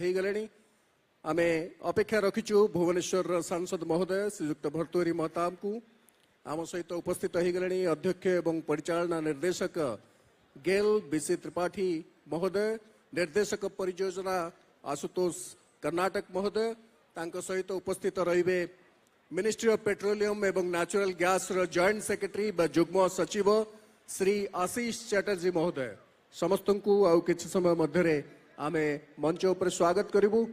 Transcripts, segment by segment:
गले आमे अपेक्षा रखीचु भुवनेश्वर सांसद महोदय श्रीयुक्त भर्तृहरि महताब को आम सहित उपस्थित हो गले अध्यक्ष एवं परिचालना निर्देशक गेल बीसी त्रिपाठी महोदय, निर्देशक परियोजना आशुतोष कर्नाटक महोदय, तांको सहित उपस्थित रहिबे मिनिस्ट्री ऑफ पेट्रोलियम एवं नेचुरल गैस रो जॉइंट सेक्रेटरी बा जुग्म सचिव श्री आशीष चैटर्जी महोदय। समस्त को आउ किछि समय मध्य आमे मंच उपर स्वागत करिबु।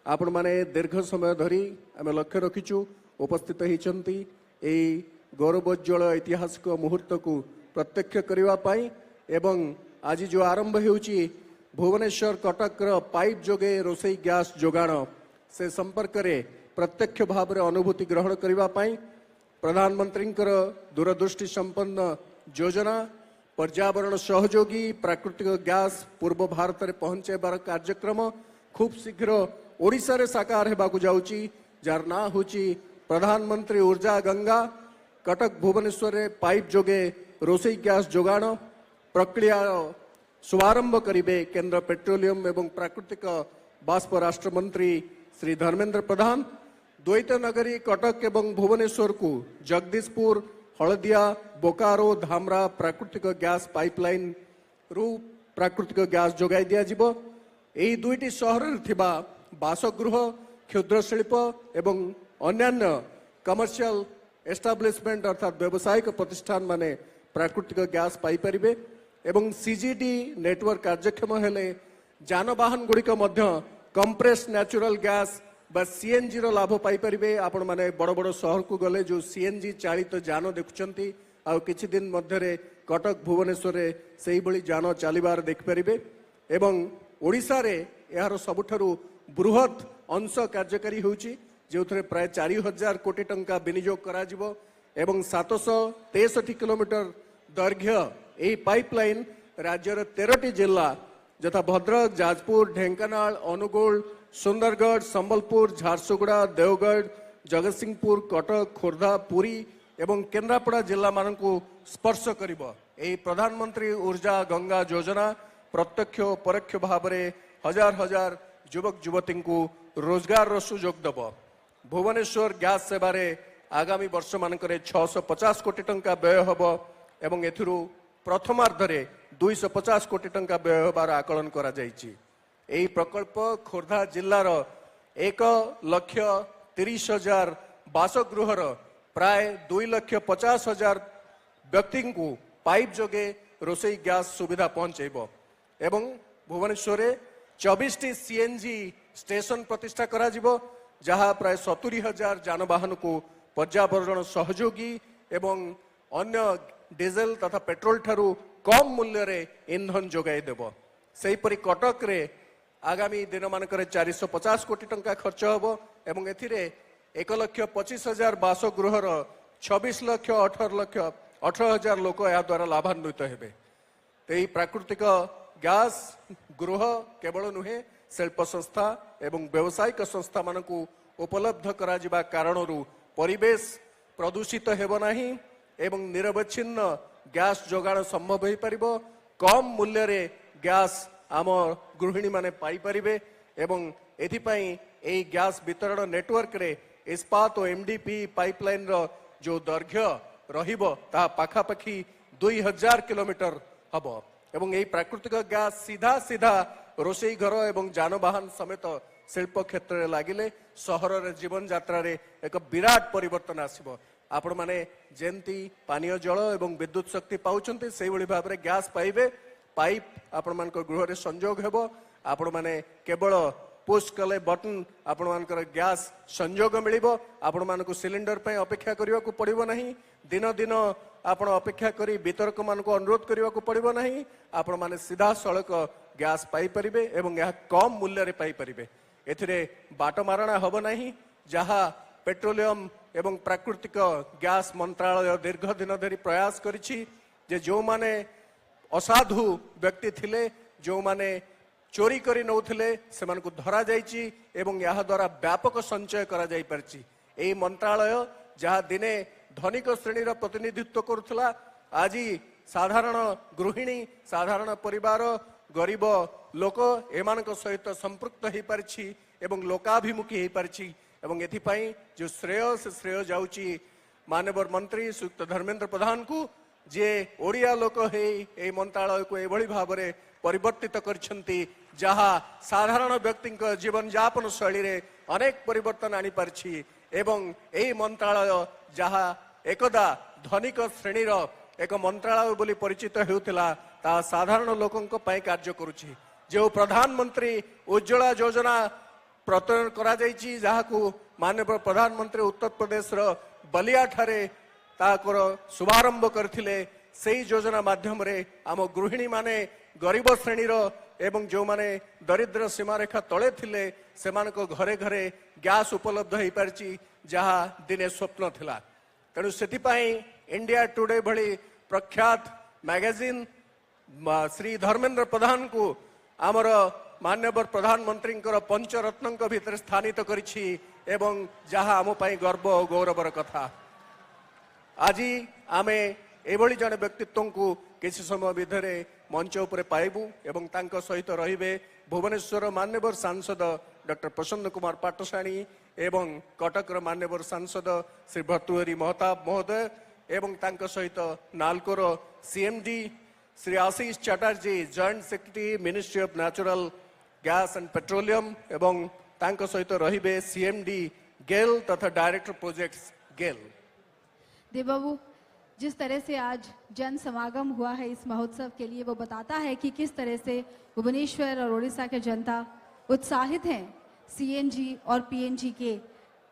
आपण माने दीर्घ समय धरी आमे लक्ष्य रखिचु उपस्थित होइचंती एई गौरवोज्वल ऐतिहासिक मुहूर्त को प्रत्यक्ष करबा पाई एवं आज जो आरंभ हेउची भुवनेश्वर कटक पाइप जोगे रोसई गैस जोगाण से संपर्क रे प्रत्यक्ष भाव में अनुभूति ग्रहण करबा पाई प्रधानमंत्री दूरदृष्टि संपन्न योजना पर्यावरण सहयोगी प्राकृतिक गैस पूर्व भारत में पहुंचेबार कार्यक्रम खूब शीघ्र ओडिशा रे साकार हेबाकु जाउची, जार ना होची प्रधानमंत्री ऊर्जा गंगा। कटक भुवनेश्वर रे पाइप जोगे रोसई गैस जोगाण प्रक्रिया शुभारंभ करिबे केंद्र पेट्रोलियम एवं प्राकृतिक बाष्प राष्ट्र मंत्री श्री धर्मेंद्र प्रधान। द्वैत नगरी कटक एवं भुवनेश्वर को जगदीशपुर, हलदिया, बोकारो, धामरा प्राकृतिक गैस पाइपलाइन रु प्राकृतिक गैस जोगाई दिया जिवो। एही दुईटी शहर रे थिबा बासगृह, क्षुद्र शिल्प एवं अन्यान्य कमर्शियल एस्टाब्लिशमेंट अर्थात व्यावसायिक प्रतिष्ठान माने प्राकृतिक गैस पाई परिबे एवं सीजीडी नेटवर्क कार्यक्षम हेले जानवाहन गुड़िक मध्य कंप्रेस नेचुरल गैस बा सीएनजी रो लाभ पाई परिबे। आपण माने बड़ बड़ शहर को गले जो सीएनजी चालित जान देखुचंती आ किछि दिन मध्य कटक भुवनेश्वर रे सेही बळी जान चालिबार देख परिबे एवं ओडिशा रे यार सबुठारु बृहत अंश कार्यकारी होउची जोथरे प्राय 4000 कोटी टंका विनियोग करा जिवो एवं 763 किलोमीटर दैर्घ्य एही पाइपलाइन राज्यर 13टी जिला यथा भद्रक, जाजपुर, ढेंकानाल, अनुगोल, सुंदरगढ़, संबलपुर, झारसुगुड़ा, देवगढ़, जगतसिंहपुर, कटक, खोर्धा, पुरी एवं केन्द्रापड़ा जिला मान को स्पर्श करिबो। एही प्रधानमंत्री ऊर्जा गंगा योजना प्रत्यक्ष परोक्ष भाव में हजार हजार युवक युवती को रोजगार सुजोग दब। भुवनेश्वर गैस सेवा आगामी वर्ष मानक 650 कोटी टंका व्यय हब एवं एथिरु प्रथमार्धरे 250 कोटी टंका व्यय होबार आकलन करा जायछि। एही प्रकल्प खोर्धा जिल्लार 1,30,000 बासगृहर प्राय 2,50,000 व्यक्ति को पाइप जोगे रोसई गैस सुविधा पहुंचेब एवं भुवनेश्वर 24टी सीएनजी स्टेशन प्रतिष्ठा करा जिवो, जहाँ प्राय 70,000 जानवाहन को पर्यावरण सहयोगी एवं अन्य डीजेल तथा पेट्रोल ठारू कम मूल्य रे ईंधन जोगाई देव। सेहीपरि कटक रे आगामी दिन मानकर 450 कोटी टंका खर्च हबो एवं एथिरे 1,25,000 बासगृहर 26,18,000 लोक या द्वारा लाभान्वित हेबे। तेई प्राकृतिक गैस गृह केवल नुहे शिल्प संस्था एवं व्यावसायिक संस्था मान को उपलब्ध करा जिबा कारणरू परिवेश प्रदूषित हेब नाही एवं निरवच्छिन्न गैस जोगाण संभव हो पारिबो। कम मूल्य रे गैस आम गृहिणी माने पाई परिबे एवं एथिपाई एई गैस वितरण नेटवर्क रे इस्पात और एमडीपी पाइपलाइन रो जो दैर्घ्य रहिबो ता पाखापाखी 2000 किलोमीटर हबो एवं एई प्राकृतिक गैस सीधा सीधा रोसई घर एवं जानवाहन समेत शिल्प क्षेत्र में लगिले सहर रे जीवन यात्रा रे एक विराट परिवर्तन आसिबो। आपण माने जेंती पानीय जल एवं विद्युत शक्ति पाउचंती सेही भली भाबरे गैस पाइबे। पाइप आपण मान गृह रे संयोग हेबो। आपण माने केवल पुश कले बटन आपण मान गैस संयोग मिलिबो। आपण मान को सिलिंडर पे अपेक्षा करिवा को पड़िबो नहीं। दिन दिन आपण अपेक्षा करी वितरक मान को अनुरोध करिवा को पड़िबो नहीं। आपण माने सीधा सड़क गैस पाई परिबे एवं यह कम मूल्य रे पाई परिबे। एथिरे बाट मारणा हबो नहीं, जहाँ पेट्रोलियम एवं प्राकृतिक गैस मंत्रालय दीर्घ दिन धरी प्रयास करिछि जे जो माने असाधु व्यक्ति थिले, जो माने चोरी करी नौथिले सेमान को धरा जाइछि एवं यह द्वारा व्यापक संचय करा जाई परछि। एही मंत्रालय जहाँ दिने धनिक श्रेणी प्रतिनिधित्व करुथला, आज साधारण गृहिणी, साधारण परिवार, गरीब लोक एमानक सहित संपृक्त हो पारिछि एवं लोकाभिमुखी हो पारिछि एवं एथिपाई जो श्रेय जाउछि माननीय मंत्री श्रीयुक्त धर्मेंद्र प्रधान को जे ओडिया लोक हे ए मंत्रालय को एभली भाव में परिवर्तित करछंती जहा साधारण व्यक्ति जीवन यापन शैली रे अनेक परिवर्तन आनी पारिछि एवं ए मंत्रालय जहा एकदा धनिक श्रेणीर एक मंत्रालय बोली परिचित हेउथिला ता साधारण लोकंक पई कार्य करूछि जो प्रधानमंत्री उज्ज्वला योजना प्रत्ययन करा जायछि जाहाकू माननीय प्रधानमंत्री उत्तर प्रदेश रो बलिया ठारे ताकर शुभारंभ करथिले सेही योजना माध्यम रे आम गृहिणी माने गरीब श्रेणीर एवं जो माने दरिद्र सीमारेखा तले थिले सेमानको घरे घरे गैस उपलब्ध हो पारिछि जहा दिने स्वप्न थिला तेणु सेथिपाई इंडिया टुडे भली प्रख्यात मैगजीन श्री धर्मेंद्र प्रधान को आमर माननीय प्रधानमंत्री पंचरत्न भितर स्थानित करिछि एवं जहा आम पई गर्व और गौरवर कथा आज आमे एभली जने व्यक्तित्व को किसी समय भितर मंच उपरे पाइबू एवं तांको सहित रहिबे भुवनेश्वर मान्यवर सांसद डॉक्टर प्रसन्न कुमार पाटसाणी एवं कटक मान्यवर सांसद श्री भर्तृहरि महताब महोदय एवं तांको सहित नालकोर CMD Shri Ashish Chatterjee joint secretary ministry of natural gas and petroleum एवं तांको सहित रहिबे सीएमडी गेल तथा डायरेक्टर प्रोजेक्ट्स गेल। देवबाबू, जिस तरह से आज जन समागम हुआ है इस महोत्सव के लिए वो बताता है कि किस तरह से भुवनेश्वर और उड़ीसा के जनता उत्साहित हैं सीएनजी और पीएनजी के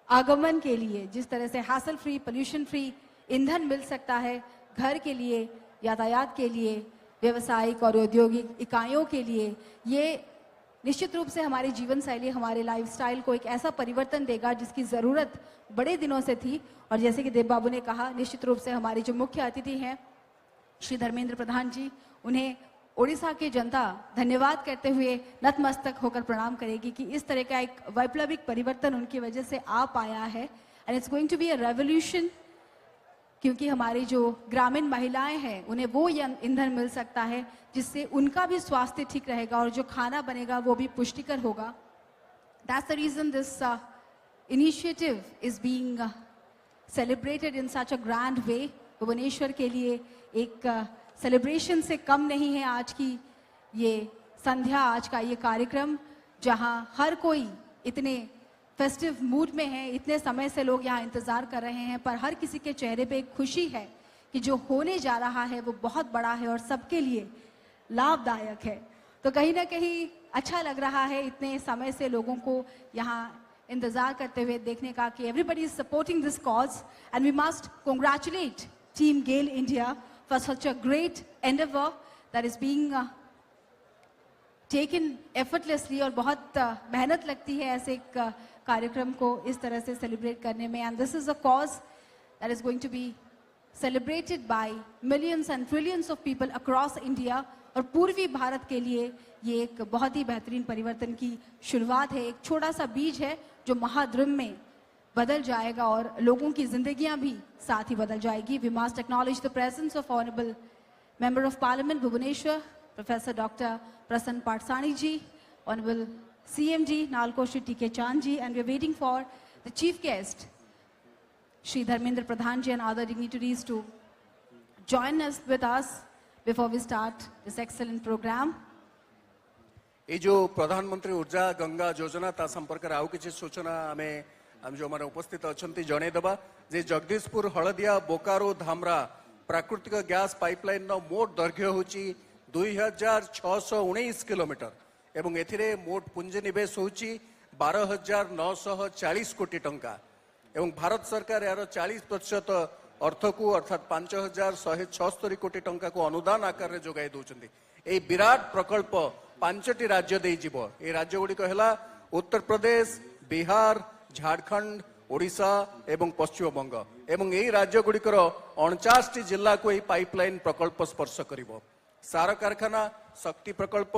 आगमन के लिए। जिस तरह से हासिल फ्री पोल्यूशन फ्री ईंधन मिल सकता है घर के लिए, यातायात के लिए, व्यवसायिक और औद्योगिक इकाइयों के लिए, ये निश्चित रूप से हमारी जीवन शैली, हमारे लाइफस्टाइल को एक ऐसा परिवर्तन देगा जिसकी ज़रूरत बड़े दिनों से थी। और जैसे कि देव बाबू ने कहा, निश्चित रूप से हमारे जो मुख्य अतिथि हैं श्री धर्मेंद्र प्रधान जी, उन्हें ओडिशा की जनता धन्यवाद करते हुए नतमस्तक होकर प्रणाम करेगी कि इस तरह का एक वैप्लविक परिवर्तन उनकी वजह से आ पाया है and it's going to be a revolution, क्योंकि हमारी जो ग्रामीण महिलाएं हैं उन्हें वो ईंधन मिल सकता है जिससे उनका भी स्वास्थ्य ठीक रहेगा और जो खाना बनेगा वो भी पुष्टिकर होगा। That's the reason this initiative is being celebrated in such a grand way. Bhubaneswar के लिए एक सेलिब्रेशन से कम नहीं है आज की ये संध्या, आज का ये कार्यक्रम, जहां हर कोई इतने फेस्टिव मूड में है, इतने समय से लोग यहाँ इंतजार कर रहे हैं, पर हर किसी के चेहरे पे एक खुशी है कि जो होने जा रहा है वो बहुत बड़ा है और सबके लिए लाभदायक है। तो कहीं ना कहीं अच्छा लग रहा है इतने समय से लोगों को यहाँ इंतजार करते हुए देखने का कि everybody is supporting this cause and we must congratulate team GAIL India for such a great endeavour that is being taken effortlessly. और बहुत मेहनत लगती है ऐसे एक कार्यक्रम को इस तरह से सेलिब्रेट करने में, and this is a cause that is going to be celebrated by millions and trillions of people across India. और पूर्वी भारत के लिए ये एक बहुत ही बेहतरीन परिवर्तन की शुरुआत है, एक छोटा सा बीज है जो महाद्रुम में बदल जाएगा और लोगों की जिंदगियां भी साथ ही बदल जाएगी। We must acknowledge the presence of honourable member of parliament Bhubaneswar professor doctor Prasanna Patsani ji, honourable CMD Nalko Shri TK Chand ji, and we are waiting for the chief guest Shri Dharmendra Pradhan ji and other dignitaries to join us with us before we start this excellent program. ये जो प्रधानमंत्री ऊर्जा गंगा योजना ता संपर्क में आउ किसी सूचना आम जो मैंने उपस्थित अच्छा जनईदबा जे जगदीशपुर हलदिया बोकारो धामरा प्राकृतिक गैस पाइपलाइन मोट दैर्घ्य हूँ 2619 किलोमीटर एवं एथिरे मोट पुंजीनिवेश होची 12,940 कोटी टंका एवं भारत सरकार यार 40% अर्थ को अर्थात 5,176 कोटी टंका को अनुदान आकार में जोगाई दौरान ये विराट प्रकल्प 5टी राज्य दे जीव। ये राज्य गुड़िक है उत्तर प्रदेश, बिहार, झारखंड, ओडिशा एवं पश्चिम बंग एवं यही राज्य गुड़िकर 49टी जिला को यह पाइपलाइन प्रकल्प स्पर्श करिवो। सार कारखाना, शक्ति प्रकल्प,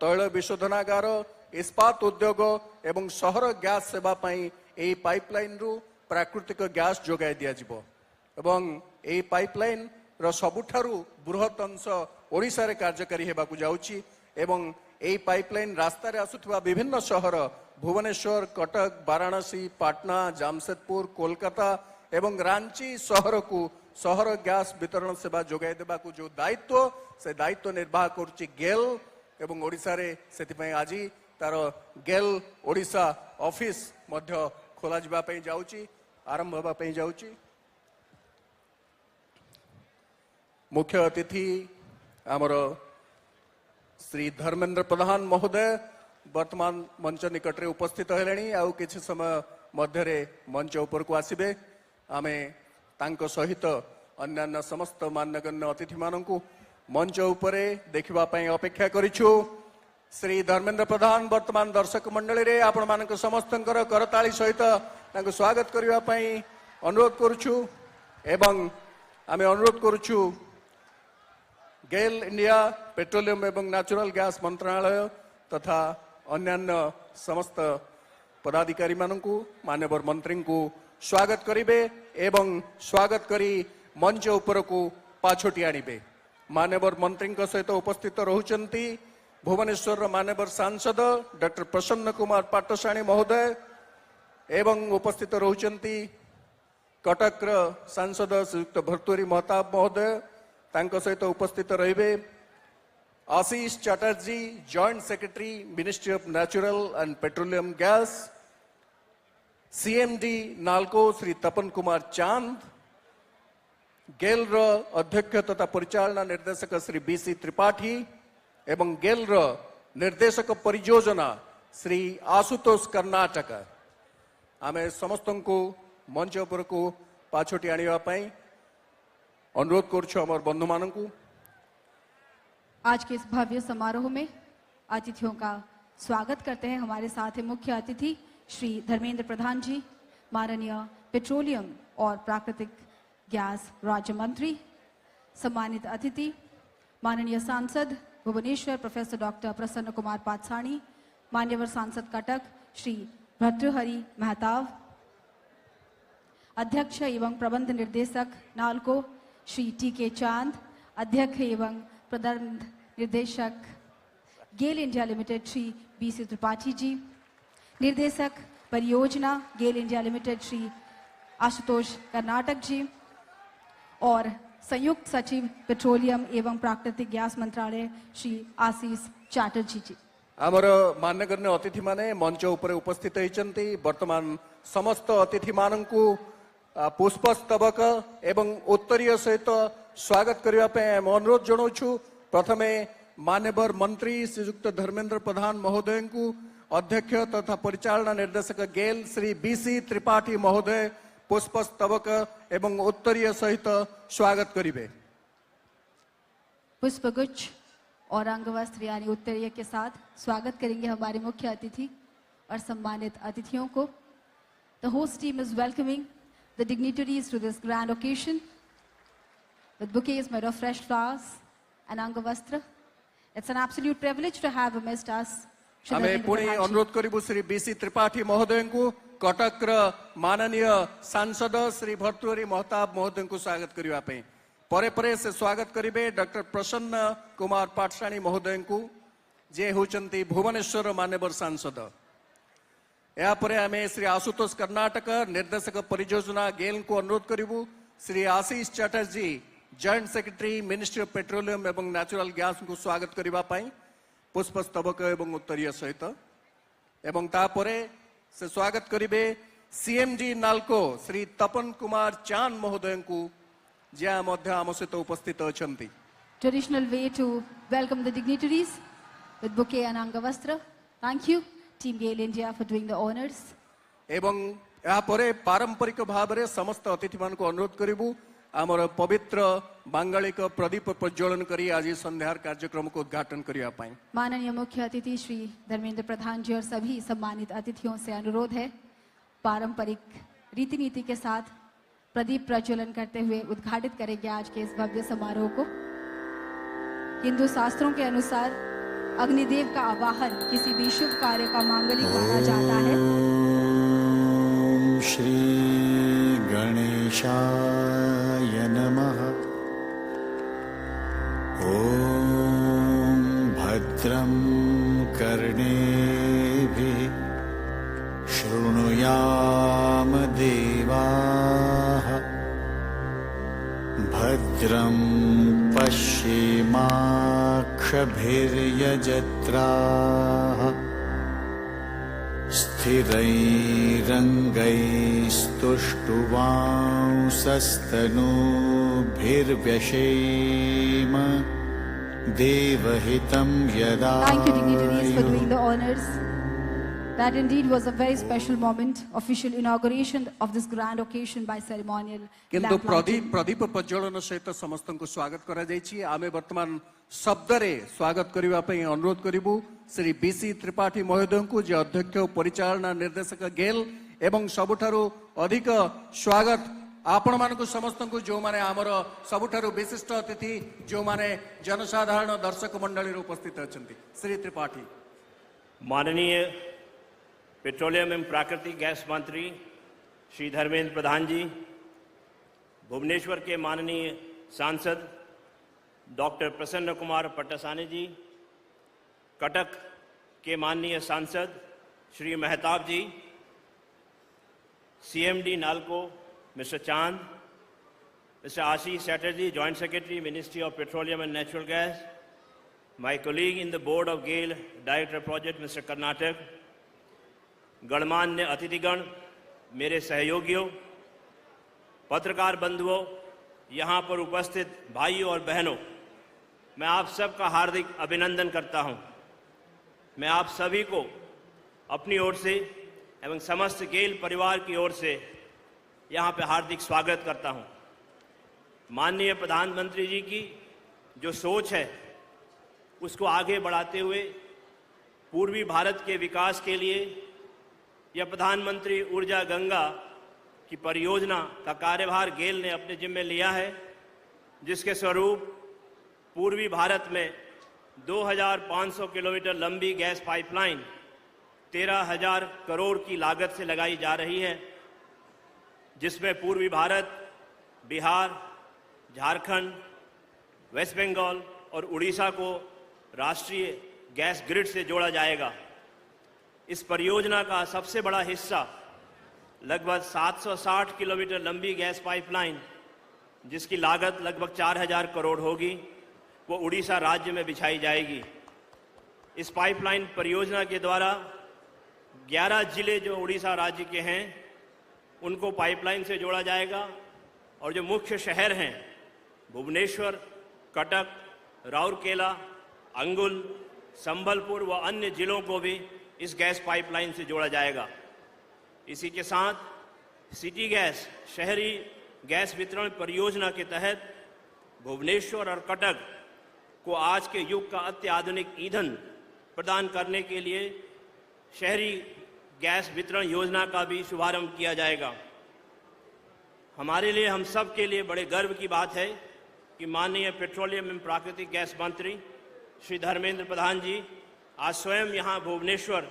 तैल विशोधनागार, इस्पात उद्योग एवं शहर गैस सेवा यही पाइपलाइन रु प्राकृतिक गैस जोगाई दिया जिवो एवं यही पाइपलाइन रो सबुठारु बृहत अंश ओडिशा रे कार्यकारी हेबाकु जाउची एवं এই পাইপলাইন রাস্তায় আসুথিবা বিভিন্ন সহর ভুবনেশ্বর, কটক, বারাণসী, পাটনা, জামশেদপুর, কোলকাতা এবং রাঞ্চি সহরকু সহর গ্যাস বিতরণ সেবা যোগাই দেবাকু যে দায়িত্ব সে দায়িত্ব নির্বাহ করছি গেল এবং ওড়িশারে সেতিপাই আজি তার গেল ওড়িশা অফিস মধ্য খোলা ଯିବା ପାଇଁ ଯାଉଛି ଆରମ୍ଭ ହେବା ପାଇଁ ଯାଉଛି। मुख्य अतिथि आमर श्री धर्मेंद्र प्रधान महोदय वर्तमान मंच निकट रे उपस्थित हेलेनी आउ किछि समय मध्यरे मंच ऊपर को आसीबे। आमे तांको सहित अन्यान्य समस्त मान्यगण्य अतिथि माननकु मंच उपरे देखिबा पई अपेक्षा करिछु। श्री धर्मेंद्र प्रधान वर्तमान दर्शक मंडली रे आपण मानक समस्तंकर करताली सहित तांको स्वागत करिबा पई अनुरोध करूछु एवं आमे अनुरोध करूछु गेल इंडिया पेट्रोलियम एवं नेचुरल गैस मंत्रालय तथा अन्यान्य समस्त पदाधिकारी मानकु मान्यवर मंत्री को स्वागत करिबे एवं स्वागत करी मंच ऊपर को पाछोटी आनिबे। मान्यवर मंत्री सहित उपस्थित रहुचंती भुवनेश्वर मान्यवर सांसद डॉक्टर प्रसन्न कुमार पाट्टशाणी महोदय एवं उपस्थित रहुचंती कटक सांसद श्रीयुक्त भर्तृहरि महताब महोदय तांको सहित उपस्थित रहिबे Ashish Chatterjee joint secretary ministry of natural and petroleum gas, CMD Nalco Shri Tapan Kumar Chand, GAIL अध्यक्ष तथा परिचालना निर्देशक श्री बीसी त्रिपाठी एवं गेल निर्देशक परियोजना श्री आशुतोष कर्नाटक आमे समस्त को मंच उपर को पाछोटी आनिबा पई अनुरोध करूछु हमर बंधु माननकु। आज के इस भव्य समारोह में अतिथियों का स्वागत करते हैं। हमारे साथ हैं मुख्य अतिथि श्री धर्मेंद्र प्रधान जी, माननीय पेट्रोलियम और प्राकृतिक गैस राज्य मंत्री। सम्मानित अतिथि माननीय सांसद भुवनेश्वर प्रोफेसर डॉक्टर प्रसन्न कुमार पाट्टशाणी, मान्यवर सांसद कटक श्री भर्तृहरि महताब, अध्यक्ष एवं प्रबंध निर्देशक नाल्को श्री टी.के. चांद, अध्यक्ष एवं प्रबंध निर्देशक GAIL India limited Shri BC Tripathi ji, निर्देशक परियोजना गेल इंडिया लिमिटेड श्री आशुतोष कर्नाटक जी और संयुक्त सचिव पेट्रोलियम एवं प्राकृतिक गैस मंत्रालय श्री आशीष चैटर्जी जी। आमर मान्यगण्य अतिथि माने मंच उपर उपस्थित होइचंती। वर्तमान समस्त अतिथि माननकु पुष्पस्तबक एवं उत्तरीय सहित स्वागत करने अनुरोध जनाऊँ। प्रथमे मान्यवर मंत्री श्रीयुक्त धर्मेंद्र प्रधान महोदय को अध्यक्ष तथा परिचालना निर्देशक गेल श्री बीसी त्रिपाठी महोदय पुष्पस्तबक एवं उत्तरीय सहित स्वागत करिबे। पुष्पगुच्छ और अंगवस्त्र यानी उत्तरीय के साथ स्वागत करेंगे हमारे मुख्य अतिथि और सम्मानित अतिथियों को। The host team is welcoming the dignitaries to this grand occasion with bouquets made of fresh flowers and angavastra. It's an absolute privilege to have amidst us. हमें पुणी अनुरोध करिबु श्री बीसी त्रिपाठी महोदय को कटक माननीय सांसद श्री भर्तृहरि महताब महोदय को स्वागत करने परे परे से स्वागत करिबे डॉक्टर प्रसन्न कुमार पाट्टशाणी महोदय को जे होचंती भुवनेश्वर मान्यवर सांसद। यापरे आमे श्री आशुतोष कर्नाटक निर्देशक परियोजना गेल को अनुरोध करिबु Shri Ashish Chatterjee joint secretary ministry of petroleum एवं नेचुरल गैस को स्वागत करबा पई पुष्पस्तबक एवं उत्तरीय सहित एवं तापरे से स्वागत करिबे सीएमडी नाल्को श्री तपन कुमार चांद महोदय को जे मध्य आम सहित उपस्थित अछंती। Traditional way to welcome the dignitaries with bouquet and angavastra. Thank you Team Gail India for doing the honors. एवं यापरे पारंपरिक भाव में समस्त अतिथि मान को अनुरोध करिबु आमर पवित्र बांगालिक प्रदीप प्रज्वलन करी आज संध्यार कार्यक्रम को उद्घाटन करिया पाई। माननीय मुख्य अतिथि श्री धर्मेंद्र प्रधान जी और सभी सम्मानित अतिथियों से अनुरोध है पारंपरिक रीति नीति के साथ प्रदीप प्रज्वलन करते हुए उद्घाटित करेंगे आज के इस भव्य समारोह को। हिंदू शास्त्रों के अनुसार अग्निदेव का आवाहन किसी भी शुभ कार्य का मांगलिक माना जाता है। श्री गणेशाय नमः। ओम भद्रं शृणुयाम देवाः भद्रं पश्येमाक्षभिर्यजत्राः स्थिरैरङ्गैस्तुष्टुवांसस्तनूभिर्व्यशेम देवहितं यदा Thank you, dignitaries, for doing the honors. That indeed was a very special moment, official inauguration of this grand occasion by ceremonial किंतु lamp lighting. प्रदीप प्रज्वलन सहित समस्तଙ୍କୁ स्वागत करा जायछि। आमे वर्तमान शब्दरे स्वागत करिवा पई अनुरोध करिबु श्री बीसी त्रिपाठी महोदयଙ୍କୁ जे अध्यक्ष और परिचालना निर्देशक गेल एवं सबुठारु अधिक स्वागत आपण मानकु समस्तଙ୍କୁ जो माने आमर सबुठारु विशिष्ट अतिथि जो माने जनसाधारण दर्शक मंडली रे उपस्थित अछंती श्री त्रिपाठी। माननीय पेट्रोलियम एवं प्राकृतिक गैस मंत्री श्री धर्मेंद्र प्रधान जी, भुवनेश्वर के माननीय सांसद डॉक्टर प्रसन्न कुमार पट्टासानी जी, कटक के माननीय सांसद Shri Mahtab ji, CMD Nalco mister Chand, mister Ashish Chatterjee, joint secretary ministry of petroleum and natural gas, my colleague in the board of GAIL director project mister Karnataka, गणमान्य अतिथिगण, मेरे सहयोगियों, पत्रकार बंधुओं, यहाँ पर उपस्थित भाइयों और बहनों, मैं आप सबका हार्दिक अभिनंदन करता हूँ। मैं आप सभी को अपनी ओर से एवं समस्त गेल परिवार की ओर से यहाँ पे हार्दिक स्वागत करता हूँ। माननीय प्रधानमंत्री जी की जो सोच है उसको आगे बढ़ाते हुए पूर्वी भारत के विकास के लिए यह प्रधानमंत्री ऊर्जा गंगा की परियोजना का कार्यभार गेल ने अपने जिम्मे लिया है, जिसके स्वरूप पूर्वी भारत में 2500 किलोमीटर लंबी गैस पाइपलाइन 13,000 करोड़ की लागत से लगाई जा रही है, जिसमें पूर्वी भारत, बिहार, झारखंड, वेस्ट बंगाल और उड़ीसा को राष्ट्रीय गैस ग्रिड से जोड़ा जाएगा। इस परियोजना का सबसे बड़ा हिस्सा लगभग 760 किलोमीटर लंबी गैस पाइपलाइन, जिसकी लागत लगभग 4,000 करोड़ होगी, वो उड़ीसा राज्य में बिछाई जाएगी। इस पाइपलाइन परियोजना के द्वारा 11 जिले जो उड़ीसा राज्य के हैं उनको पाइपलाइन से जोड़ा जाएगा और जो मुख्य शहर हैं भुवनेश्वर, कटक, राउरकेला, अंगुल, संबलपुर व अन्य जिलों को भी इस गैस पाइपलाइन से जोड़ा जाएगा। इसी के साथ सिटी गैस शहरी गैस वितरण परियोजना के तहत भुवनेश्वर और कटक को आज के युग का अत्याधुनिक ईंधन प्रदान करने के लिए शहरी गैस वितरण योजना का भी शुभारंभ किया जाएगा। हमारे लिए, हम सब के लिए बड़े गर्व की बात है कि माननीय पेट्रोलियम एवं प्राकृतिक गैस मंत्री श्री धर्मेंद्र प्रधान जी आज स्वयं यहाँ भुवनेश्वर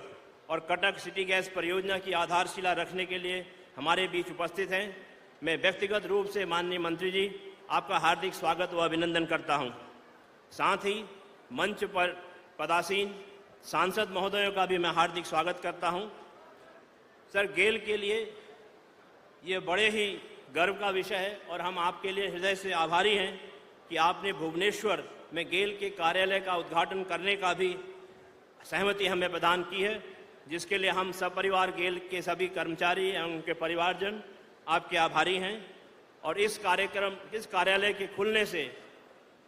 और कटक सिटी गैस परियोजना की आधारशिला रखने के लिए हमारे बीच उपस्थित हैं। मैं व्यक्तिगत रूप से माननीय मंत्री जी आपका हार्दिक स्वागत व अभिनंदन करता हूँ। साथ ही मंच पर पदासीन सांसद महोदयों का भी मैं हार्दिक स्वागत करता हूँ। सर, गेल के लिए ये बड़े ही गर्व का विषय है और हम आपके लिए हृदय से आभारी हैं कि आपने भुवनेश्वर में गेल के कार्यालय का उद्घाटन करने का भी सहमति हमें प्रदान की है, जिसके लिए हम सपरिवार गेल के सभी कर्मचारी एवं उनके परिवारजन आपके आभारी हैं। और इस कार्यालय के खुलने से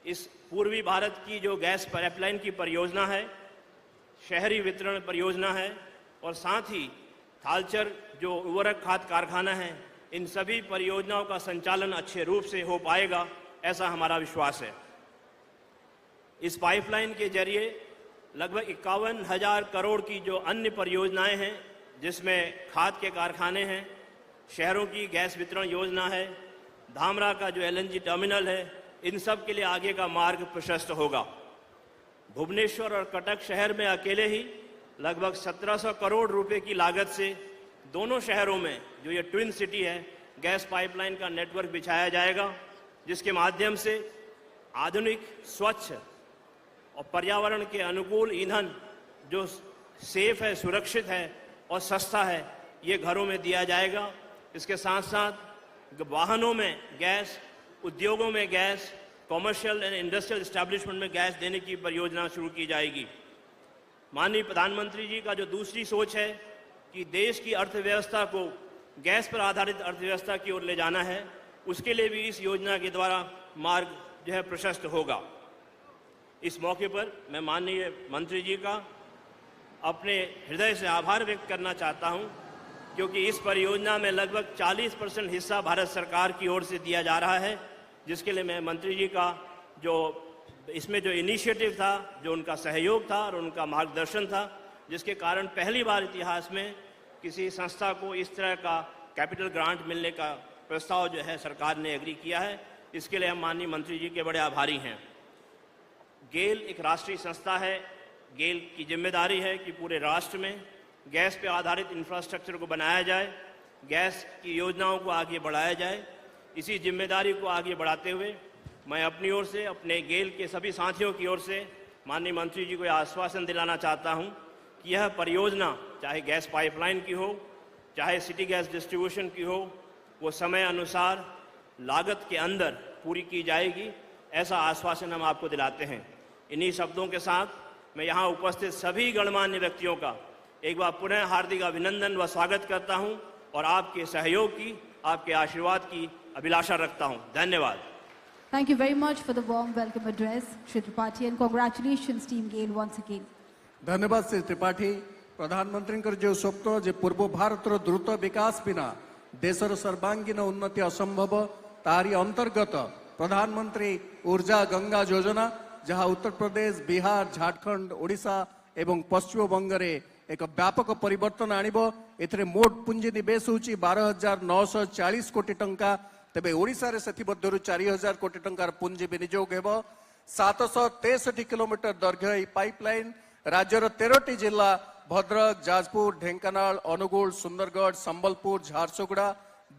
इस पूर्वी भारत की जो गैस पाइपलाइन की परियोजना है, शहरी वितरण परियोजना है और साथ ही थालचर जो उर्वरक खाद कारखाना है, इन सभी परियोजनाओं का संचालन अच्छे रूप से हो पाएगा, ऐसा हमारा विश्वास है। इस पाइपलाइन के जरिए लगभग 51,000 करोड़ की जो अन्य परियोजनाएं हैं, जिसमें खाद के कारखाने हैं, शहरों की गैस वितरण योजना है, धामरा का जो LNG टर्मिनल है, इन सब के लिए आगे का मार्ग प्रशस्त होगा। भुवनेश्वर और कटक शहर में अकेले ही लगभग 1700 करोड़ रुपए की लागत से दोनों शहरों में जो ये ट्विन सिटी है, गैस पाइपलाइन का नेटवर्क बिछाया जाएगा, जिसके माध्यम से आधुनिक, स्वच्छ और पर्यावरण के अनुकूल ईंधन जो सेफ है, सुरक्षित है और सस्ता है, ये घरों में दिया जाएगा। इसके साथ साथ वाहनों में गैस, उद्योगों में gas, commercial and industrial establishment में गैस देने की परियोजना शुरू की जाएगी। माननीय प्रधानमंत्री जी का जो दूसरी सोच है कि देश की अर्थव्यवस्था को गैस पर आधारित अर्थव्यवस्था की ओर ले जाना है, उसके लिए भी इस योजना के द्वारा मार्ग जो है प्रशस्त होगा। इस मौके पर मैं माननीय मंत्री जी का अपने हृदय से आभार व्यक्त करना चाहता हूं, क्योंकि इस परियोजना में लगभग 40% हिस्सा भारत सरकार की ओर से दिया जा रहा है, जिसके लिए मैं मंत्री जी का जो इसमें जो इनिशिएटिव था, जो उनका सहयोग था और उनका मार्गदर्शन था, जिसके कारण पहली बार इतिहास में किसी संस्था को इस तरह का कैपिटल ग्रांट मिलने का प्रस्ताव जो है सरकार ने एग्री किया है, इसके लिए हम माननीय मंत्री जी के बड़े आभारी हैं। गेल एक राष्ट्रीय संस्था है। गेल की जिम्मेदारी है कि पूरे राष्ट्र में गैस पर आधारित इंफ्रास्ट्रक्चर को बनाया जाए, गैस की योजनाओं को आगे बढ़ाया जाए। इसी जिम्मेदारी को आगे बढ़ाते हुए मैं अपनी ओर से, अपने गेल के सभी साथियों की ओर से माननीय मंत्री जी को यह आश्वासन दिलाना चाहता हूं कि यह परियोजना चाहे गैस पाइपलाइन की हो, चाहे सिटी गैस डिस्ट्रीब्यूशन की हो, वो समय अनुसार लागत के अंदर पूरी की जाएगी, ऐसा आश्वासन हम आपको दिलाते हैं। इन्हीं शब्दों के साथ मैं यहाँ उपस्थित सभी गणमान्य व्यक्तियों का एक बार पुनः हार्दिक अभिनंदन व स्वागत करता हूँ और आपके सहयोग की, आपके आशीर्वाद की अभिलाषा रखता हूँ। धन्यवाद। Thank you very much for the warm welcome address, Shri Tripathi, and congratulations, Team GAIL, once again. धन्यवाद श्री त्रिपाठी। प्रधानमंत्री जो स्वप्न जे पूर्व भारत द्रुत विकास बिना देशर सर्वांगीन उन्नति असंभव, तारी अंतर्गत प्रधानमंत्री ऊर्जा गंगा योजना, जहां उत्तर प्रदेश, बिहार, झारखंड, ओडिशा एवं पश्चिम बंगरे एक व्यापक परिवर्तन आणिबो। एथिरे मोट पुंजी निवेश होची 12,940 कोटी टंका, तेबे ओडिशा रे सेथिबद्धरु 4,000 कोटी टंकार पुंजी विनियोग हेबो। 763 किलोमीटर दैर्घ्य पाइपलाइन राज्यर 13टी जिला भद्रक, जाजपुर, ढेंकानाल, अनुगुल, सुंदरगढ़, संबलपुर, झारसुगुड़ा,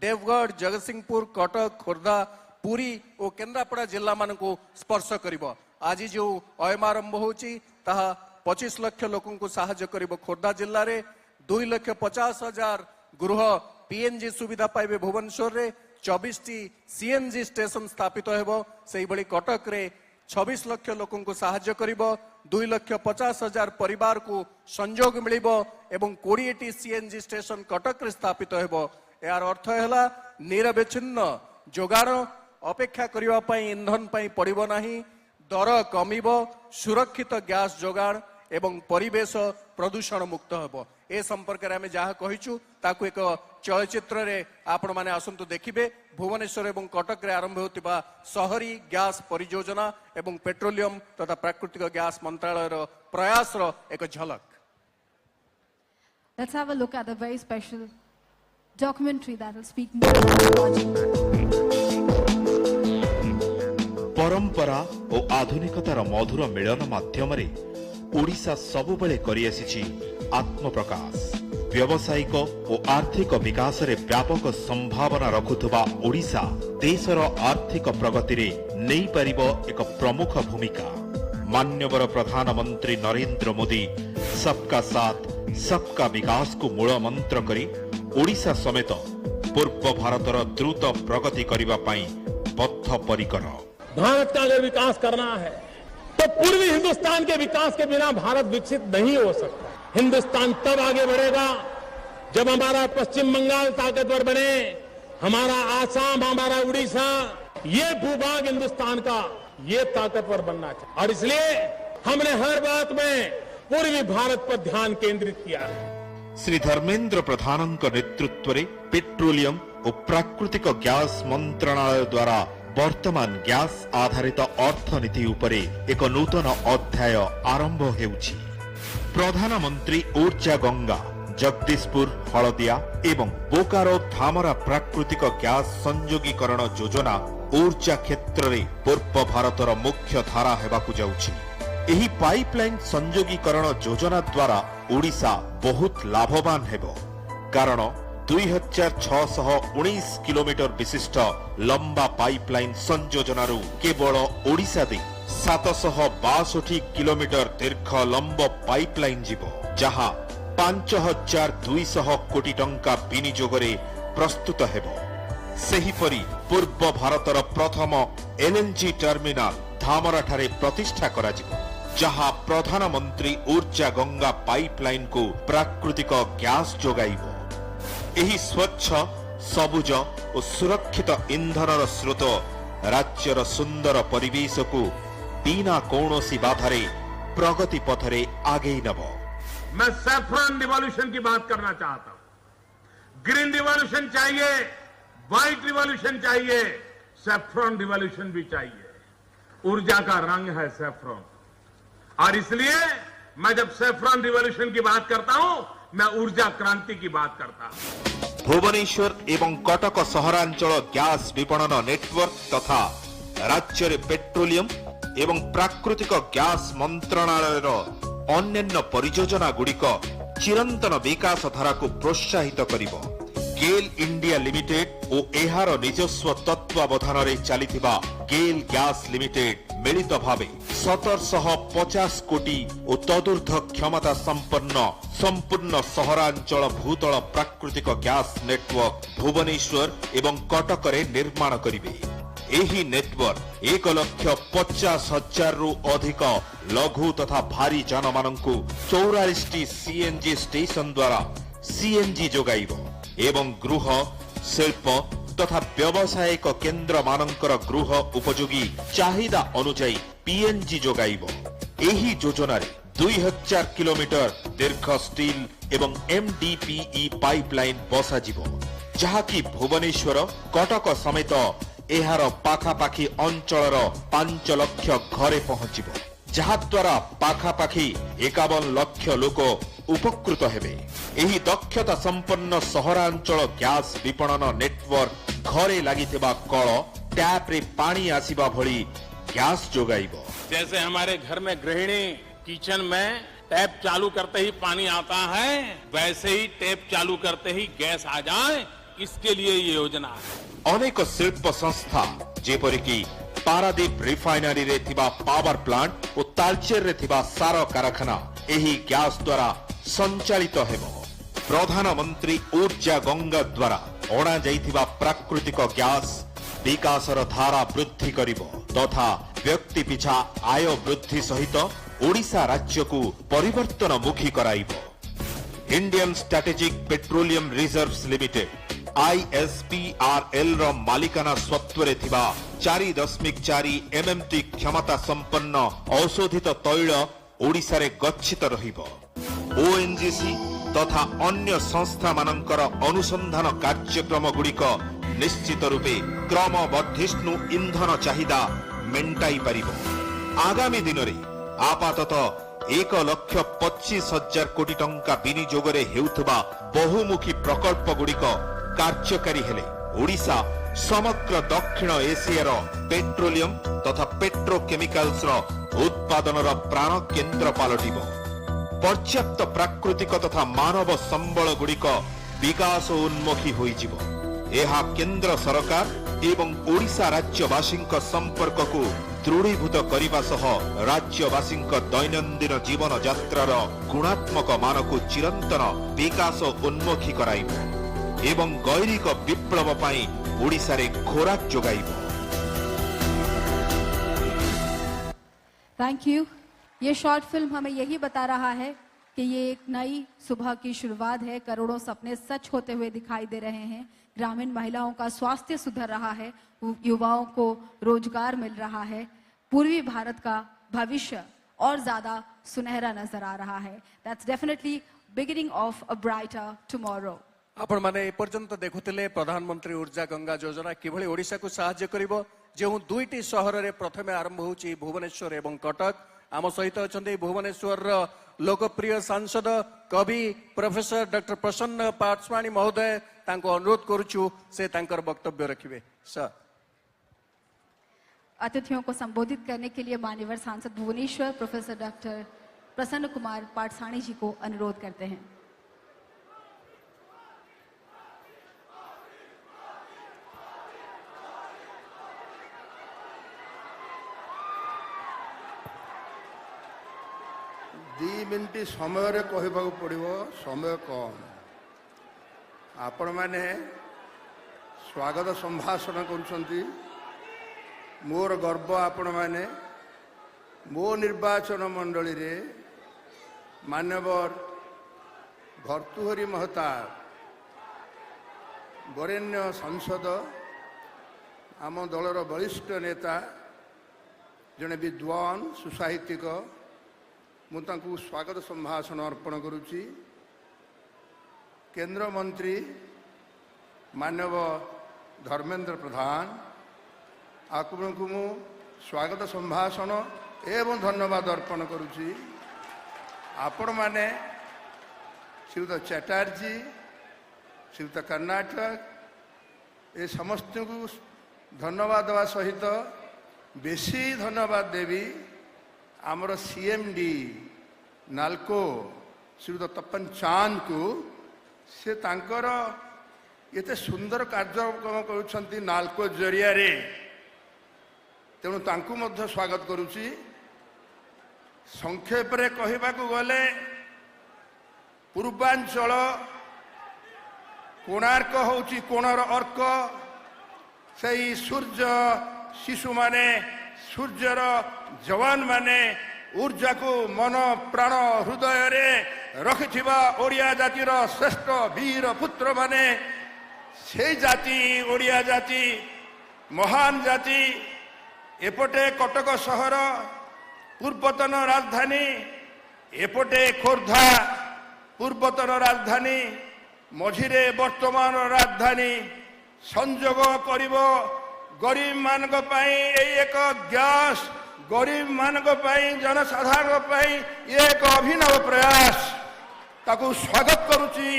देवगढ़, जगतसिंहपुर, कटक, खोर्धा, पुरी और केन्द्रापड़ा जिला मानकु स्पर्श करिबो। आज जो अयमारंभ होची ताहा 25 लाख लोकों को साहाय्य करिबो। खोर्धा जिल्ला रे 2,50,000 गृह पीएनजी सुविधा पाइबे। भुवनेश्वर रे 24टी सीएनजी स्टेशन स्थापित हेबो। सेही बळी कटक रे 26 लाख लोकों को साहाय्य करिबो। 2,50,000 परिवार को संयोग मिलिबो एवं 20टी सीएनजी स्टेशन कटक रे स्थापित हेबो। यार अर्थ हैला निरविच्छिन्न जोगाण अपेक्षा करिबा पई इंधन पई पड़िबो नाही, दर कमिबो, सुरक्षित गैस जोगाण एवं परिवेश प्रदूषण मुक्त हेबो। ए संपर्क रे आमे जहा कहिचु ताकु एक चलचित्र रे आपण माने आसंतु देखिबे। भुवनेश्वर एवं कटक रे आरंभ होतिबा शहरी गैस परियोजना एवं पेट्रोलियम तथा प्राकृतिक गैस मंत्रालय रो प्रयास रो एक झलक। Let's have a look at a very special documentary that will speak more about the project. परंपरा और आधुनिकतार मधुर मिलन माध्यम ओडिशा सबुबले करि आसिछि आत्मप्रकाश। व्यावसायिक और आर्थिक विकास रे व्यापक संभावना रखुथबा ओडिशा देशर आर्थिक प्रगति रे नै परिबो एक प्रमुख भूमिका। मान्यवर प्रधानमंत्री नरेंद्र मोदी सबका साथ सबका विकास को मूल मंत्र करी ओडिशा समेत पूर्व भारतर द्रुत प्रगति करिबा पई बद्धपरिकर। भारत का अगर विकास करना है तो पूर्वी हिंदुस्तान के विकास के बिना भारत विकसित नहीं हो सकता। हिंदुस्तान तब आगे बढ़ेगा जब हमारा पश्चिम बंगाल ताकतवर बने, हमारा आसाम, हमारा उड़ीसा, ये भूभाग हिंदुस्तान का ये ताकतवर बनना चाहिए। और इसलिए हमने हर बात में पूर्वी भारत पर ध्यान केंद्रित किया है। श्री धर्मेंद्र प्रधान नेतृत्व में पेट्रोलियम और प्राकृतिक गैस मंत्रणालय द्वारा वर्तमान गैस आधारित अर्थनीति उपरे एक नूतन अध्याय आरंभ हेउछि। प्रधानमंत्री ऊर्जा गंगा जगदीशपुर, हलदिया एवं बोकारो धामरा प्राकृतिक गैस संयोगीकरण योजना ऊर्जा क्षेत्र में पूर्व भारतर मुख्य धारा हेबाकु जाउछि। एही पाइपलाइन संयोगीकरण योजना द्वारा ओडिशा बहुत लाभवान हेबो, कारण 2,619 किलोमीटर विशिष्ट लंबा पाइपलाइन संयोजनारू केवल ओडिशा दे 762 किलोमीटर दीर्घ लंब पाइपलाइन जीवो, जहां 5200 कोटी टंका विनियोगरे प्रस्तुत हेब। सेहिपरि पूर्व भारतर प्रथम एलएनजी टर्मिनाल धामराठारे प्रतिष्ठा कराजिब, जहा प्रधानमंत्री ऊर्जा गंगा पाइपलाइन को प्राकृतिक गैस जोगाइब। एही स्वच्छ सबुज और सुरक्षित इंधनर स्रोत राज्यर सुंदर परिवेश को बिना कौनसी बाधारे प्रगति पथरे आगे नब। मैं सैफ्रॉन रिवॉल्यूशन की बात करना चाहता हूं। ग्रीन रिवॉल्यूशन चाहिए, व्हाइट रिवॉल्यूशन चाहिए, सैफ्रॉन रिवॉल्यूशन भी चाहिए। ऊर्जा का रंग है सैफ्रॉन, और इसलिए मैं जब सैफ्रॉन रिवॉल्यूशन की बात करता हूं, मैं ऊर्जा क्रांति की बात करता हूं। भुवनेश्वर एवं कटक सहरांचल गैस विपणन नेटवर्क तथा राज्य रे पेट्रोलियम एवं प्राकृतिक गैस मंत्रणालयर अन्यान्य परियोजना गुड़िक चिरंतन विकास धारा को प्रोत्साहित करिब। गेल इंडिया लिमिटेड और एहार निजस्व तत्वावधान रे चलिथिबा गेल गैस लिमिटेड मिलित भावे 1750 कोटी और तदूर्ध क्षमता संपन्न संपूर्ण सहरांचल भूतल प्राकृतिक गैस नेटवर्क भुवनेश्वर एवं कटक रे निर्माण करिवे। एही नेटवर्क 1,50,000 रु अधिक लघु तथा भारी जान मानंकु 44 सीएनजी स्टेशन द्वारा सीएनजी जोगाइब एवं गृह शिल्प तथा व्यावसायिक केन्द्र मानंकर गृह उपयोगी चाहिदा अनुଯାयी पीएनजी जोगाइब। एही योजना रे 2000 किलोमीटर दीर्घ स्टील एवं एमडीपीई पाइपलाइन बसाजिब, जहाकी भुवनेश्वर कटक समेत एहार पाखापाखी अंचलर 5 लाख घरे पहुंचिब, जहाद्वारा पाखापाखी 51 लाख लोक उपकृत हेबे। एही दक्षता संपन्न सहरांचल गैस विपणन नेटवर्क घरे लागिथिबा कल टैप रे पानी आसीबा भली गैस जोगाइब। जैसे हमारे घर में गृहिणी किचन में टैप चालू करते ही पानी आता है, वैसे ही टैप चालू करते ही गैस आ जाए, इसके लिए ये योजना है। अनेक शिल्प संस्था जेपरिकी पारादीप रिफाइनरी रे थिबा पावर प्लांट और तालचेर रे थिबा सार कारखाना एही गैस द्वारा संचालित हेबो। प्रधानमंत्री ऊर्जा गंगा द्वारा अणा जाइथिबा प्राकृतिक गैस विकासर धारा वृद्धि करिब तथा व्यक्ति पिछा आय वृद्धि सहित ओडिशा राज्य को परिवर्तन मुखी कराइब। Indian strategic petroleum reserves limited ISPRL रो मालिकाना स्वत्व रे थिबा 4.4 एमएमटी क्षमता संपन्न औषधित तैल ओडिशा रे गच्छित रहिब। ओएनजीसी तथा अन्य संस्था मानकर अनुसंधान कार्यक्रम गुड़िक निश्चित रूपे क्रम वर्धिष्णु इंधन चाहिदा मेंटाई पारिब। आगामी दिन में आपाततः 1,25,000 कोटी टंका विनियोगरे हेउथबा बहुमुखी प्रकल्प गुड़िक कार्यकारी हेले ओडिशा समग्र दक्षिण एशियार पेट्रोलियम तथा पेट्रोकेमिकल्स उत्पादन प्राण केन्द्र पलटिब। पर्याप्त प्राकृतिक तथा मानव संबल गुड़िक विकास उन्मुखी होइजिब। एहा केंद्र सरकार एवं ओडिशा राज्यवासी संपर्क को दृढ़ीभूत करने सह राज्यवासी दैनंदिन जीवन यात्रार गुणात्मक मान को चिरंतन विकास उन्मुखी कराइब एवं गैरिक विप्लव पाई ओडिशा रे खोराक जोगाइब। Thank you. ये शॉर्ट फिल्म हमें यही बता रहा है कि ये एक नई सुबह की शुरुआत है। करोड़ों सपने सच होते हुए दिखाई दे रहे हैं। ग्रामीण महिलाओं का स्वास्थ्य सुधर रहा है, युवाओं को रोजगार मिल रहा है, पूर्वी भारत का भविष्य और ज्यादा सुनहरा नजर आ रहा है। That's definitely beginning of a brighter tomorrow. आपण माने पर्यंत देखुतिले प्रधानमंत्री ऊर्जा गंगा योजना किभଳି ओडिशा को सहाय्य करिवो। जो दुईटी सहर रे प्रथमे आरंभ होची भुवनेश्वर एवं कटक। आम सहित अछंती भुवनेश्वर लोकप्रिय सांसद कवि प्रोफेसर डॉक्टर प्रसन्न पाठशाणी महोदय। तांको अनुरोध करूछु से तांकर वक्तव्य रखिवे। सर, अतिथियों को संबोधित करने के लिए मान्यवर सांसद भुवनेश्वर प्रोफेसर डॉक्टर प्रसन्न कुमार पाठशाणी जी को अनुरोध करते हैं। दी मिनिट समय कहवाक पड़ो समय कम आपण मैंने स्वागत संभाषण करुँच मोर गर्व आपण मैंने मो निर्वाचन मंडली रे मान्यवर भर्तृहरि महताब वरेण्य सांसद आम दलर वरिष्ठ नेता जड़े विद्वान सुसाहित्यिक मुझे स्वागत संभाषण अर्पण करुच्ची। केंद्र मंत्री मानव धर्मेंद्र प्रधान आपको मु स्वागत संभाषण एवं धन्यवाद अर्पण करुच्ची। आपण माने श्रीयुत चैटर्जी श्रीयुत कर्नाटक ए समस्त को धन्यवाद देवा सहित बेसी धन्यवाद देवी आमर सीएमडी नाल्को श्रीयुत तपन चांद को से तांकर एते सुंदर कार्यक्रम करुछंती नाल्को जरिया रे तेणु तांकु मध्य स्वागत करुची। संक्षेप रे कहिबाकु गले पूर्वांचल कोणार्क होची कोणर अर्क सही सूर्य शिशु माने सूर्यर जवान माने ऊर्जा को मन प्राण हृदय रे रखिथिबा ओडिया जातिर श्रेष्ठ वीर पुत्र माने से जाति ओडिया जाति महान जाति एपटे कटक सहर पूर्वतन राजधानी एपटे खोर्धा पूर्वतन राजधानी मझिरे वर्तमान राजधानी संजोग करिवो गरीब मानक पाई एक गैस गरीब मानक पाई जनसाधारण पाई एक अभिनव प्रयास ताकू स्वागत करुची।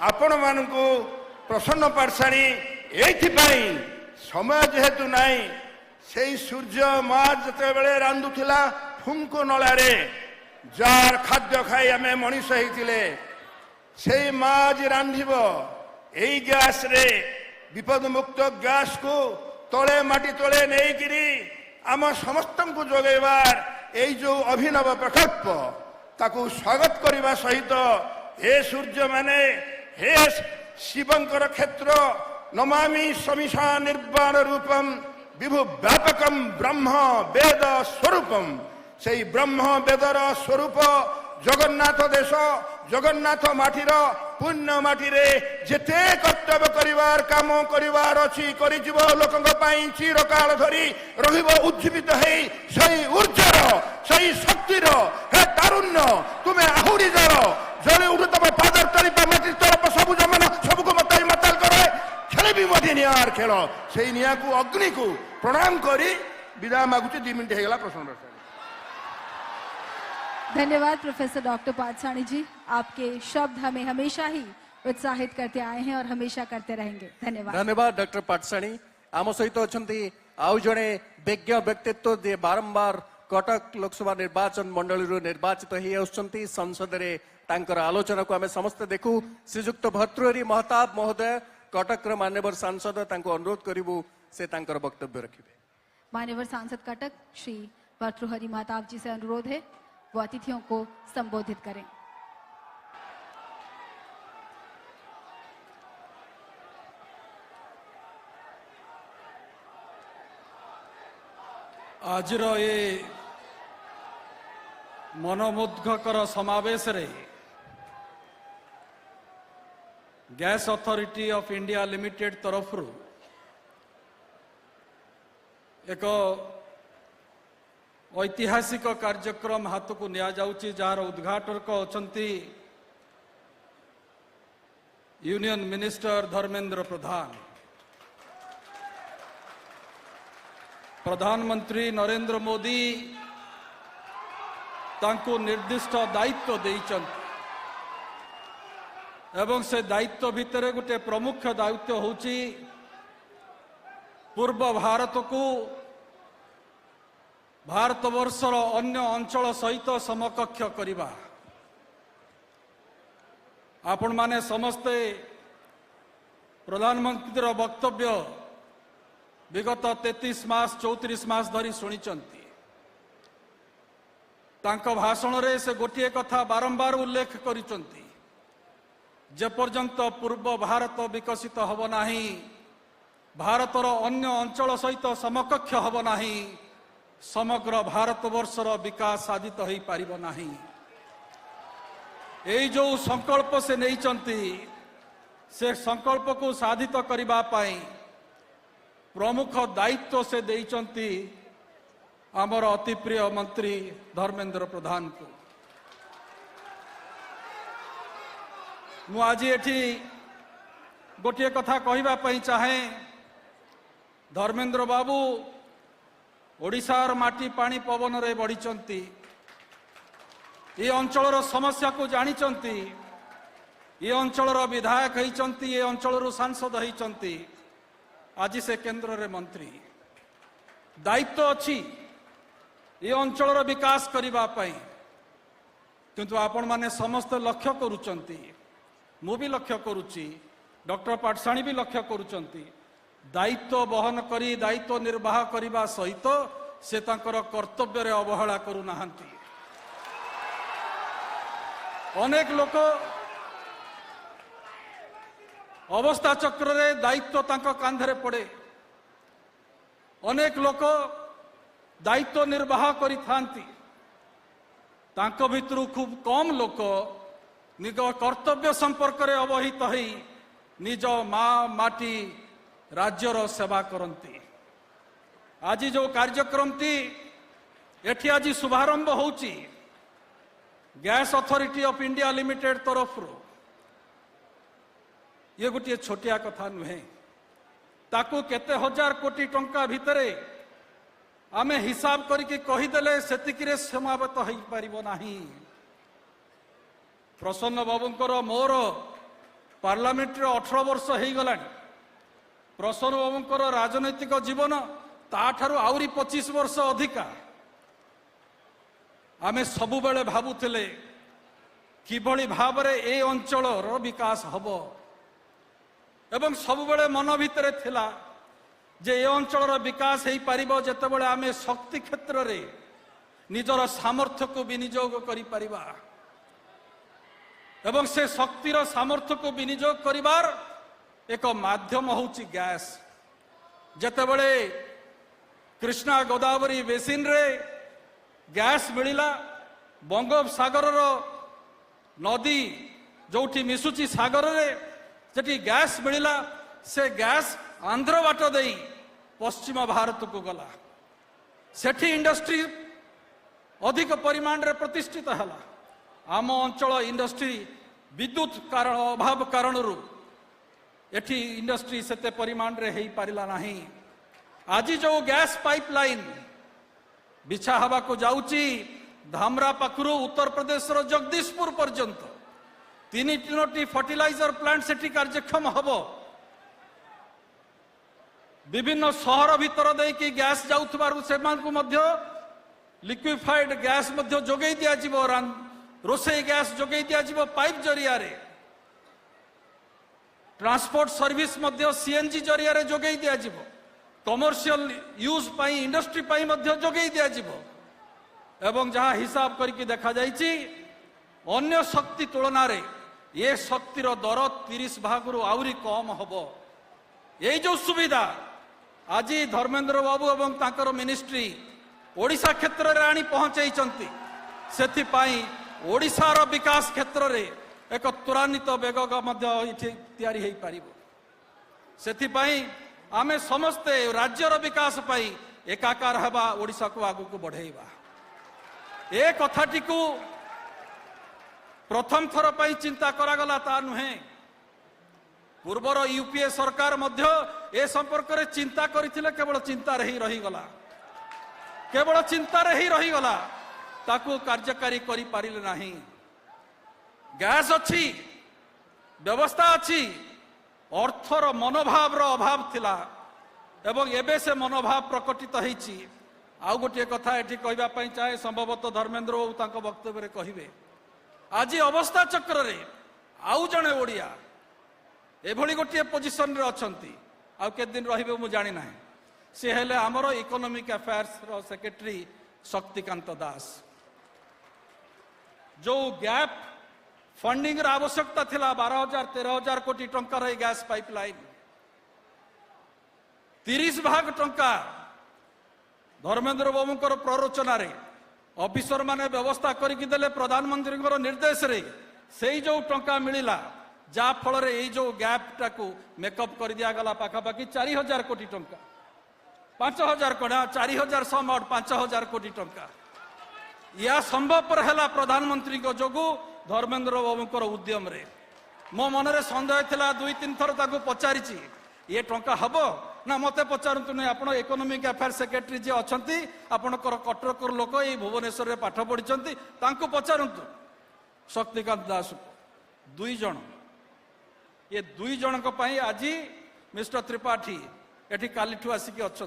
आपण मानकू प्रसन्न पारसाणी एइथिपाई समय जेहेतु नाही से सूर्य माँ जते बेले रांधुथिला फुंको नलारे जार खाद्य खाई आमे मनीष होइथिले से माँ आज रांधिबो एई गैस रे विपद मुक्त गैस को तले माटी तले नेइकिरी आम समस्त को जोगेबार एई जो अभिनव प्रकल्प ताकू स्वागत करने सहित हे सूर्य माने हे शिवंकर क्षेत्र नमामि समीशा निर्वाण रूपम विभु व्यापकम ब्रह्म वेद स्वरूपम से ब्रह्म वेदर स्वरूप जगन्नाथ देश जगन्नाथ माटीर पुण्य माटी रे जेते कर्तव्य करिवार काम करिवार अछि करिजिवो लोकंग पई चिरकाल धरी रहिबो उज्जीवित हेई सही ऊर्जार सही शक्तिर हे तारुण्य तुमे आहुरी जरो जले उठतब पादर तली पा माटी तरफ सब जमन सबको मताई मताल करे खेले भी मधी नियार खेल से निया को अग्नि को प्रणाम करी विदा मागुची 2 मिनिट हेगला प्रश्न। धन्यवाद प्रोफेसर डॉक्टर पातसाणी जी, आपके शब्द हमें हमेशा ही उत्साहित करते आए हैं और हमेशा करते रहेंगे। धन्यवाद। धन्यवाद डॉक्टर पातसाणी। आम सहित अछंती आउ जणे विज्ञ व्यक्तित्व जे बारंबार कटक लोकसभा निर्वाचन मंडली निर्वाचित ही आउछंती संसद रे तांकर आलोचना को आमे समस्त देखू। श्रीयुक्त भर्तृहरि महताब महोदय कटक रे मान्यवर सांसद तांको अनुरोध करिवु से तांकर वक्तव्य रखिबे। मान्यवर सांसद कटक श्री भर्तृहरि महताब जी से अनुरोध है वो अतिथियों को संबोधित करें। आजर ये मनोमुग्धकर समावेश रे gas authority of India limited तरफ एक ऐतिहासिक कार्यक्रम हाथ को निया जाउची जार उद्घाटक अछंती यूनियन मिनिस्टर धर्मेंद्र प्रधान। प्रधानमंत्री नरेंद्र मोदी तांको निर्दिष्ट दायित्व देइचंती एवं से दायित्व भितर गोटे प्रमुख दायित्व होची पूर्व भारत को भारतवर्षर अन्य अंचल सहित समकक्ष करिबा। आपण माने समस्ते प्रधानमंत्री वक्तव्य विगत 33 मास 34 मास धरी शुणिचंती। तांको भाषण रे से गोटे कथा बारंबार उल्लेख करिसंती जे पर्यंत पूर्व भारत विकसित हब नाही भारतर अन्य अंचल सहित समकक्ष हब नाही समग्र भारतवर्षर विकास साधित हो पारिब नाही। एई जो संकल्प से नैचंती से संकल्प को साधित करिबा पाई प्रमुख दायित्व से देइचंती आमर अति प्रिय मंत्री धर्मेंद्र प्रधान को। मु आज एठी गोटे कथा कहबा पई चाहे धर्मेंद्र बाबू ओडिशार माटी पानी पवन रे बढ़िचंती ये अंचलर समस्या को जानिचंती ये अंचलर विधायक होइचंती ये अंचलर सांसद होइचंती आज से केंद्र रे मंत्री दायित्व अच्छी ये अंचलर विकास करिबा पई किंतु आपण माने समस्त लक्ष्य करूचंती मु भी लक्ष्य करूची डॉक्टर पाटसाणी भी लक्ष्य करूचंती दायित्व बहन करी दायित्व निर्वाह करिबा सहित से तांकर कर्तव्य रे अवहेला करू नाहंती। अनेक लोक अवस्था चक्र रे दायित्व तांको कांधरे पड़े अनेक लोक दायित्व निर्वाह करि थांती तांको भितरु खूब कम लोक निज कर्तव्य संपर्क रे अवहित होई निज माँ माटी राज्यर सेवा करती। आज जो कार्यक्रम टी एठी आज शुभारंभ होची gas authority of India limited तरफ ये गोटे छोटिया कथा नुहे ताकू केते हजार कोटी टंका भितरे आमे हिसाब करके कहीदेले सेतिकिरे समावेत हो पारिबो नाही। प्रसन्न बाबूंकर मोर पार्लियामेंट रे 18 वर्ष हो गलानी प्रसन्न बाबूंकर राजनैतिक जीवन ताठारु आउरी 25 वर्ष अधिका आमे सबु बेले भाबुथिले किभली भाबरे ए अंचलर विकास हबो एवं सबु बेले मन भितरे थिला जे ए अंचलर विकास हेई पारिबो जेतेबेले आमे शक्ति क्षेत्र रे निजर सामर्थ्य को विनियोग करि पारिबा एवं से शक्तिर सामर्थ्य को विनियोग करिबार एक माध्यम होची गैस। जेतेबेले कृष्णा गोदावरी बेसिन रे गैस मिलिला बंगोपसागर नदी जोठी मिसुची सागर रे जेटी गैस मिलिला से गैस आंध्र बाट देई पश्चिम भारत को गला सेठी इंडस्ट्री अधिक परिमाण रे प्रतिष्ठित हला। आम अंचल इंडस्ट्री विद्युत कारण अभाव कारण एठी इंडस्ट्री सेते परिमाण रे हेई पारिला नाही। आज जो गैस पाइपलाइन बिछा हवा को जाउची धामरा पाखरु उत्तर प्रदेश रो जगदीशपुर पर्यंत 3 फर्टिलाइजर प्लांट सेठी कार्यक्षम हबो विभिन्न शहर भीतर दे कि गैस जाउथबारु सेमानकु मध्य लिक्विफाइड गैस मध्य जोगै दिया जिवो रोसई गैस जोगै दिया जिवो पाइप जरिया रे ट्रांसपोर्ट सर्विस मध्य सीएनजी जरिया रे जोगै दिया जिवो कमर्शियल यूज पाई इंडस्ट्री पाई मध्य जोगै दिया जिवो एवं जहां हिसाब करके देखा जाइछि अन्य शक्ति तुलना रे ये शक्तिर दर 30 भागरु आउरी कम हबो। यही जो सुविधा आज धर्मेंद्र बाबू एवं तांकर मिनिस्ट्री ओडिशा क्षेत्र रे आनी पहुंचाइछंती सेथि पाई ओडिशार विकास क्षेत्र रे एक त्वरान्वित वेग मध्य इठी तयारी हेई पारिबो। सेथि पाई आमे समस्ते राज्यर विकास पाई एकाकार हेबा ओडिशा को आगु को बढ़ेइबा। ए कथाटी को प्रथम थर पाई चिंता करागला ता नुहे पूर्वर यूपीए सरकार मध्य ए संपर्क रे चिंता करिथिले केवल चिंता रही रही गला केवल चिंता रही रही गला ताकू कार्यकारी करि पारिले नाही। गैस अच्छी व्यवस्था अच्छी अर्थर मनोभाव रो अभाव थिला एवं एबे से मनोभाव प्रकटित होईची। आउ गोटे कथा एठी कहबा पई चाहे संभवतः धर्मेंद्र बाबू तांको वक्तव्य रे कहिबे आज अवस्था चक्र रे आउ जणे ओडिया एभली गोटे पोजिशन रे अछंती आउ के दिन रहिबे मु जानि नाही से हेले हमरो इकोनॉमिक अफेयर्स रो सेक्रेटरी शक्तिकांत दास जो गैप फंडिंग र आवश्यकता थिला 12,000-13,000 कोटी टंकार ए गैस पाइपलाइन 30 भाग टंका धर्मेंद्र बाबूंकर प्ररोचना रे ऑफिसर माने व्यवस्था करके देले प्रधानमंत्री निर्देश रे सेई जो टंका मिलिला जा फल रे ए जो गैप टाकू मेकअप कर दिया गला पाखापाखि 4,000 कोटी टंका 5,000 कोटी 4,000 समट 5,000 कोटी टंका या संभवपर है प्रधानमंत्री जोगु धर्मेंद्र बाबूंकर उद्यम रे मो मन रे संदेह थिला 2-3 थर ताकू पचारि ये टंका हब ना मते पचारतु नहीं आप इकोनॉमिक अफेयर सेक्रेटरी जी अच्छा आपणकर कटकर लोक ये भुवनेश्वर रे पाठ पढ़ी पचारतु शक्तिकांत दास को 2 जन ये 2 जन आज मिस्टर त्रिपाठी एठी कालीठू आसिक अच्छा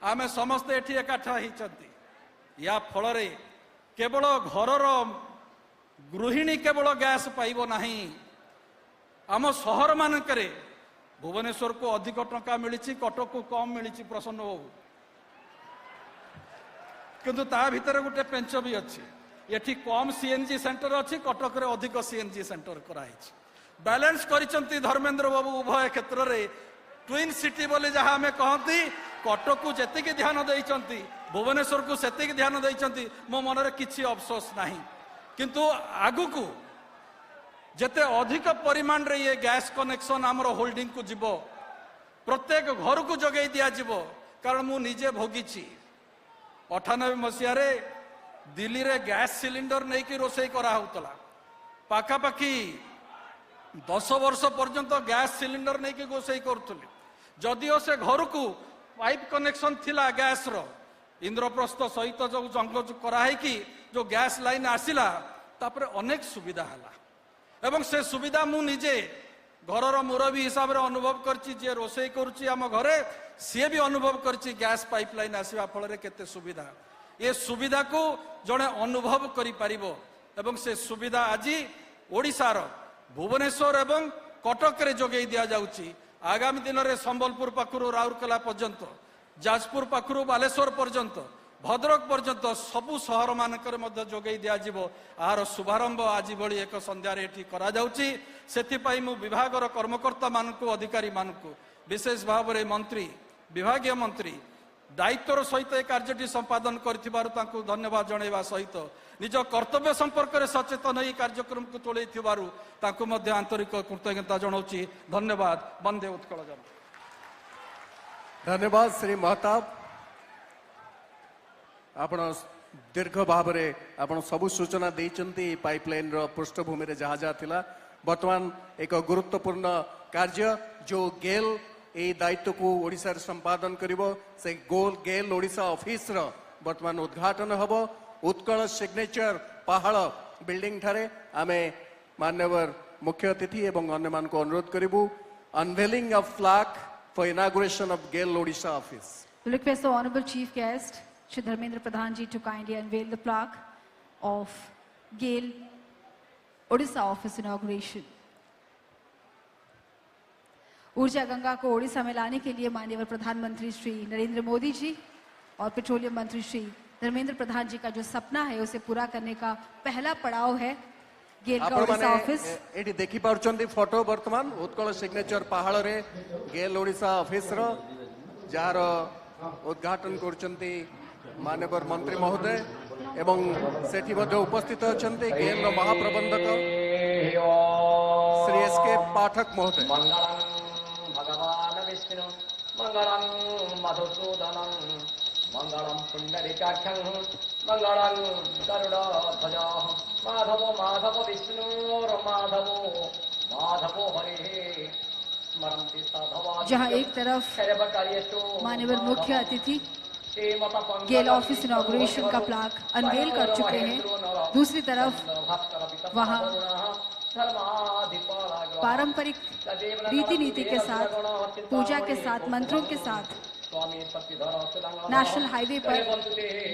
आम समस्ते एठी एकाठा होती या फल केवल घरर गृहिणी केवल गैस पाइब नहीं आम सहर मानकरे भुवनेश्वर को अधिक टंका मिली कटक को कम मिली प्रसन्न बाबू किंतु ता भीतर गोटे पेंच भी अच्छी ये कम सीएनजी सेंटर अच्छी कटक रे अधिक सीएनजी सेंटर कराई बैलेंस करिसंती धर्मेंद्र बाबू उभय क्षेत्र में ट्विन सिटी बोली जहाँ आम कहती कटक को जेतिक ध्यान देइचंती भुवनेश्वर को सेतिक ध्यान देइचंती मो मन रे किछि अफसोस नहीं किंतु आगु को जेते अधिक परिमाण रे ये गैस कनेक्शन आमर होल्डिंग को जीव प्रत्येक घर को जगै दिया जीव कारण मु निजे भोगी 98 मसीह दिल्ली रे गैस सिलिंडर नहीं कि रोषे करा होतला पाखापाखि 10 वर्ष पर्यंत गैस सिलिंडर नहीं कि रोषे करुले जदिओ से घर को पाइप कनेक्शन थिला गैस रो इंद्रप्रस्थ सहित जो जंगल कराई कि जो गैस लाइन आसिला तापर अनेक सुविधा हला एवं से सुविधा मु निजे घरर मुरबी हिसाब रे अनुभव करछि जे रोषे करुछि आम घरे सी भी अनुभव करछि गैस पाइपलाइन आसीबा फल रे केते सुविधा ये सुविधा को जड़े अनुभव करि परिबो एवं से सुविधा आज ओडिशार भुवनेश्वर एवं कटक रे जोगै दिया जाउछि आगामी दिन में संबलपुर पाखुरु राउरकेला पर्यंत जाजपुर पाखुरु बालेश्वर पर्यंत भद्रक पर्यंत सबु सहर मानकर मध्य जोगै दिया जिवो आर शुभारंभ आज भली एक संध्यारे एठी करा जाउछि सेति पई मु विभागर कर्मकर्ता मानकु अधिकारी मानकु विशेष भाव रे मंत्री विभागीय मंत्री दायित्वर सहित ए कार्यटी संपादन करथिबारु तांकु धन्यवाद जणैबा सहित निज कर्तव्य संपर्क में सचेतन ही कार्यक्रम को तोलैथिबारु तांकु मध्य आंतरिक कृतज्ञता जणाउछि धन्यवाद वंदे उत्कल जन धन्यवाद श्री महताब आपण दीर्घ भाव में आपण सबु सूचना देइचंती पाइपलाइन रो पृष्ठभूमि रे जहा जा थिला वर्तमान एक गुरुत्वपूर्ण कार्य जो गेल ए दायित्व को ओडिसा रे संपादन करिवो से गोल गेल ओडिसा ऑफिस रो वर्तमान उद्घाटन हबो उत्कल सिग्नेचर पहाड़ बिल्डिंग ठारे आमे मान्यवर मुख्य अतिथि एवं अन्य मान को अनुरोध करिवु unveiling of flag for inauguration of GAIL Odisha office Request the Honorable Chief Guest, Shri Dharmendra Pradhan ji, to kindly unveil the plaque of GAIL Odisha office inauguration. ऊर्जा गंगा को ओडिशा में लाने के लिए माननीय प्रधानमंत्री श्री नरेंद्र मोदी जी और पेट्रोलियम मंत्री श्री धर्मेंद्र प्रधान जी का जो सपना है उसे पूरा करने का पहला पड़ाव है गेल का ओडिशा ऑफिस। एटी देखि पाउचंदी फोटो वर्तमान उत्कल सिग्नेचर पहाड़ रे गेल ओडिशा ऑफिस रो जार उद्घाटन करचंती माननीय मंत्री महोदय एवं सेठी मध्ये उपस्थित अछंती गेल रो महाप्रबंधक श्री एस के पाठक महोदय। भगवान विष्णु मंगलम मधुसूदनम मंगलम पुंडरीकाक्षं मंगलम गरुड़ध्वज माधव माधव विष्णु माधवो माधवो हरे स्मरन्ति साधवा। जहां एक तरफ माननीय मुख्य अतिथि गेल ऑफिस इनॉग्रेशन का प्लाक अनवेल कर चुके हैं, दूसरी तरफ वहां पारंपरिक रीति नीति के साथ पूजा के साथ मंत्रों के साथ नेशनल हाईवे पर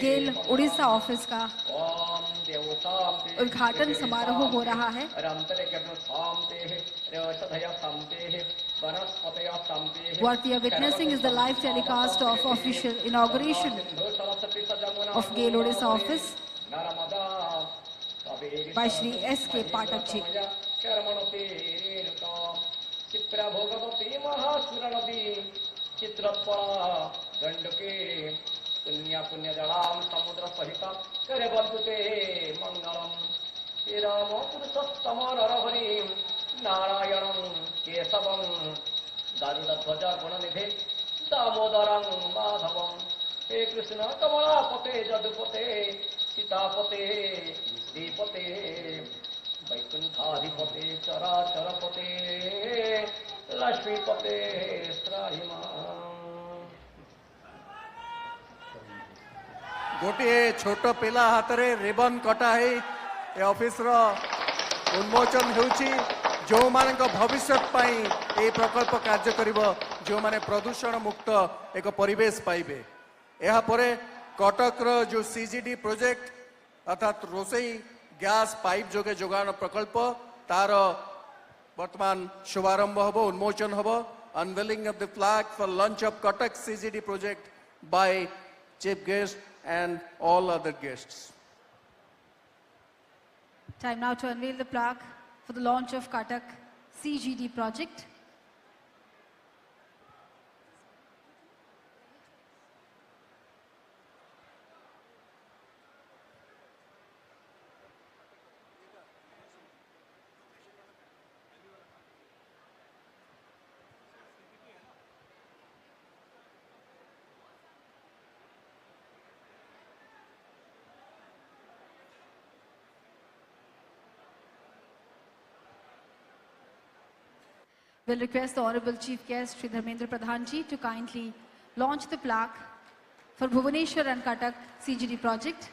गेल उड़ीसा ऑफिस का उद्घाटन समारोह हो रहा है। What we are witnessing is the live telecast of official inauguration of GAIL Odisha office. by Shri S.K. Pathak ji. कर्मणते Renuka Chitra Bhogavati महासुरनदी चित्रपड़ा गंडके पुण्य जलाम समुद्र सहित करे बंधुते मंगलम श्री राम पुरुषोत्तम नरहरि नारायणं केशवं दारुणध्वज गुणनिधे दामोदरं माधवं हे कृष्ण कमलापते जदुपते सीतापते श्रीपते वैकुंठाधिपते चराचरपते लक्ष्मीपते त्राहिमा गोटे छोट पिला हाथ रे रिबन कटा है ए ऑफिस रो उन्मोचन होउची जो मान भविष्य पाई ए प्रकल्प कार्य करिवो जो माने प्रदूषण मुक्त एक परिवेश पाइबे एहा परे कटक रो जो सीजीडी प्रोजेक्ट अर्थात रोसई गैस पाइप जोगे जोगान प्रकल्प तार वर्तमान शुभारंभ हबो उन्मोचन हबो unveiling of the flag for launch of Cuttack CGD project by chief guest and all other guests. Time now to unveil the plaque for the launch of Cuttack CGD project. Will request the Honorable Chief Guest Shri Dharmendra Pradhan ji to kindly launch the plaque for Bhubaneswar and Cuttack CGD project.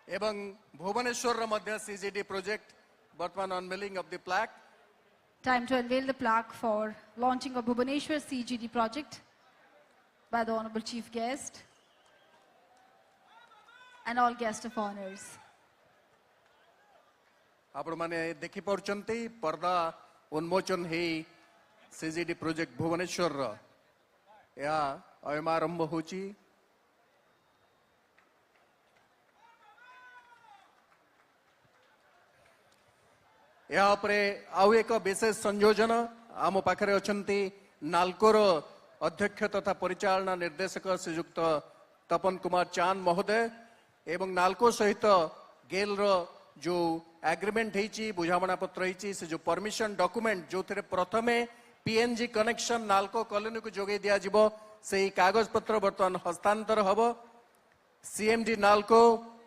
एवं भुवनेश्वर मध्य CGD project वर्तमान unveiling of the plaque. Time to unveil the plaque for launching of Bhubaneswar CGD project by the Honorable Chief Guest and all guests of honors. आपण माने देखि पड़चंती पर्दा उन्मोचन हे CGD project Bhubaneswar रो या अयमारंभ होची. या परे आउ एक विशेष संयोजन आम पाखरे अछंती नाल्कोर अध्यक्ष तथा परिचालना निर्देशक श्रीयुक्त तपन कुमार चांद महोदय एवं नाल्को सहित गेल रो जो एग्रीमेंट हेची बुझामणा पत्र हेची से जो परमिशन डॉक्यूमेंट जो थे प्रथमे पीएनजी कनेक्शन नाल्को कॉलोनी को जोगे दिया जिवो से कागज पत्र वर्तमान हस्तांतर हबो. CMD NALCO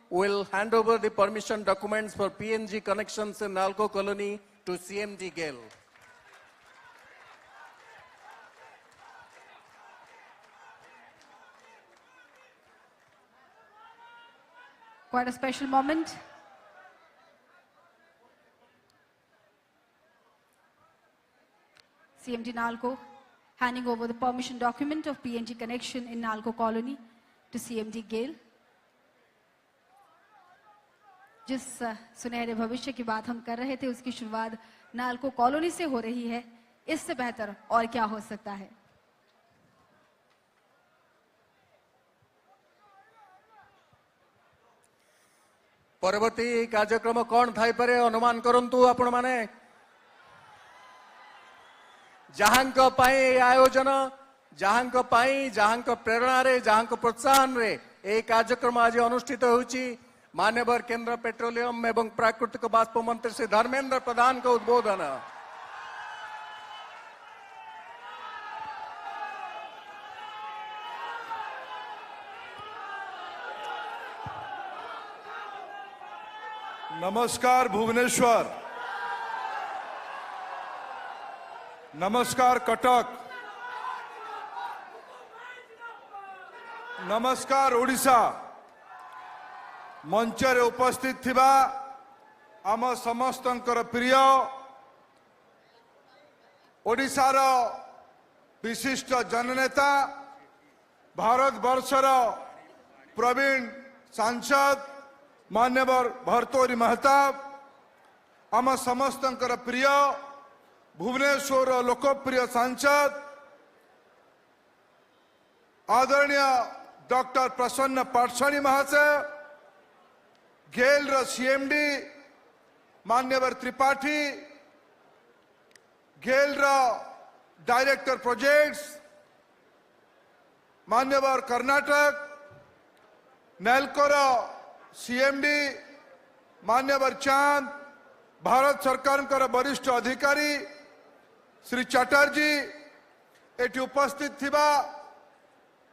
will hand over the permission documents for PNG connections in Nalco colony to CMD GAIL. Quite a special moment. CMD Nalco handing over the permission document of PNG connection in Nalco colony to CMD GAIL. जिस सुनहरे भविष्य की बात हम कर रहे थे उसकी शुरुआत नाल्को कॉलोनी से हो रही है. इससे बेहतर और क्या हो सकता है. परवर्ती कार्यक्रम कौन थाई परे अनुमान करंतु आपण माने जहांक पाई आयोजन जहांक पाई जहांक प्रेरणा रे जहांक प्रोत्साहन रे ए कार्यक्रम आज अनुष्ठित होउची. मान्यवर केंद्र पेट्रोलियम एवं प्राकृतिक वाष्प मंत्री श्री धर्मेंद्र प्रधान का उद्बोधन. नमस्कार भुवनेश्वर, नमस्कार कटक, नमस्कार ओडिशा. मंचरे उपस्थित थिबा आम समस्तंकर प्रिय ओडिशार विशिष्ट जननेता भारत वर्षर प्रवीण सांसद मान्यवर भर्तृहरि महताब आम समस्तंकर प्रिय भुवनेश्वर लोकप्रिय सांसद आदरणीय डॉक्टर प्रसन्न पाठशाणी महाशय, गेल सीएमडी मान्यवर त्रिपाठी, गेल डायरेक्टर प्रोजेक्ट्स मान्यवर कर्नाटक, नेल्कोर सीएमडी मान्यवर चांद, भारत सरकार वरिष्ठ अधिकारी श्री चटर्जी, एटी उपस्थित थिबा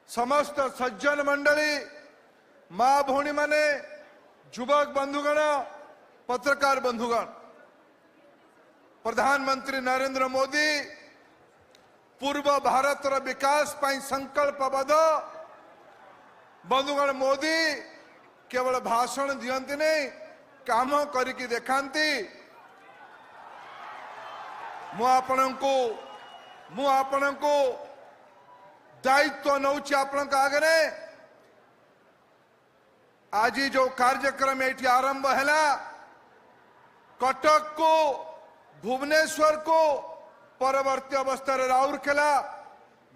समस्त सज्जन मंडली, माँ भौणी माने, युवक बंधुगण, पत्रकार बंधुगण, प्रधानमंत्री नरेंद्र मोदी पूर्व भारत विकास पाई संकल्पबद्ध। बंधुगण मोदी केवल भाषण दियंती नहीं, काम करिकी देखांती। मु आपणको दायित्व नौची आपण आगे। आज जो कार्यक्रम ये आरंभ है, कटक को, भुवनेश्वर को, परवर्ती अवस्था राउरकेला,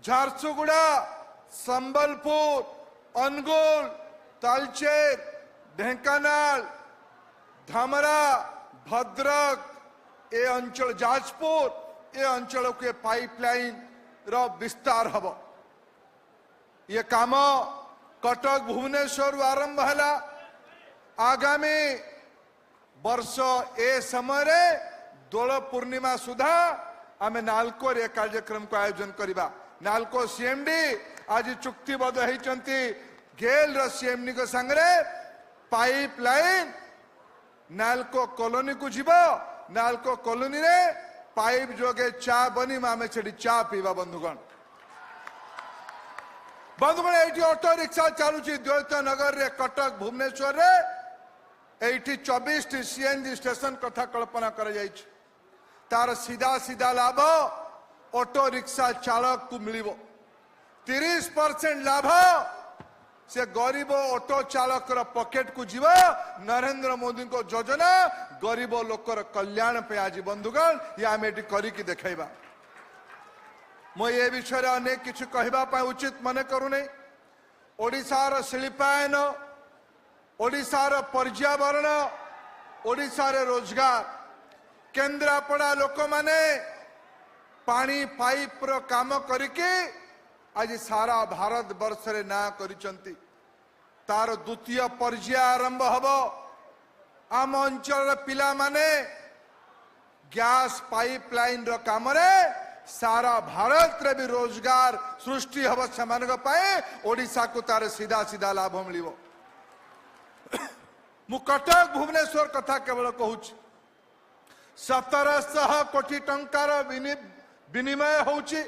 झारसुगुड़ा, संबलपुर, अनुगुल, तालचेर, ढेंकानाल, धामरा, भद्रक, ये अंचल जाजपुर, ये अंचल के पाइपलाइन रो विस्तार हब। ये काम कटक भुवनेश्वर आरंभ है। आगामी वर्ष ए समय दोल पूर्णिमा सुधा आमे नालको रे कार्यक्रम को आयोजन करिबा। नालको सीएमडी आज चुक्तिबद्ध होइचंती गेल सीएमडी को संगरे पाइपलाइन नालको कॉलोनी को जीवो। नालको कॉलोनी रे पाइप जोगे चा बनी आमे छेडी चा पीवा। बंधुगण ये ऑटो रिक्शा चलुची द्वैत नगर रे कटक भुवनेश्वर रे। ये 24 सीएनजी स्टेशन कथा कल्पना कर जाइछ। तार सीधा सीधा लाभ ऑटो रिक्शा चालक को मिलिबो। 30% लाभ से गरीब ऑटो चालक पॉकेट को जीव। नरेंद्र मोदी को योजना गरीब लोकर कल्याण पे आज बंधुगण ये आम ये करिकी देखाइबा। मो ये विषय अनेक किछु कहबा पा उचित मने करू नहीं। ओडिशार शिल्पायन, ओडिशार पर्यावरण, ओडिशार रोजगार, केन्द्रापड़ा लोक माने पानी पाइप रो काम करिके आज सारा भारत वर्ष रे ना करिसंती। तार द्वितीय पर्याय आरंभ हबो। आम अंचल पिला माने गैस पाइपलाइन रो काम रे सारा भारत रे भी रोजगार सृष्टि हब। से ओडिशा को तार सीधा सीधा लाभ मिलिबो। मु कटक भुवनेश्वर कथा केवल कहूची। 1700 कोटी टंकार विनिमय होची।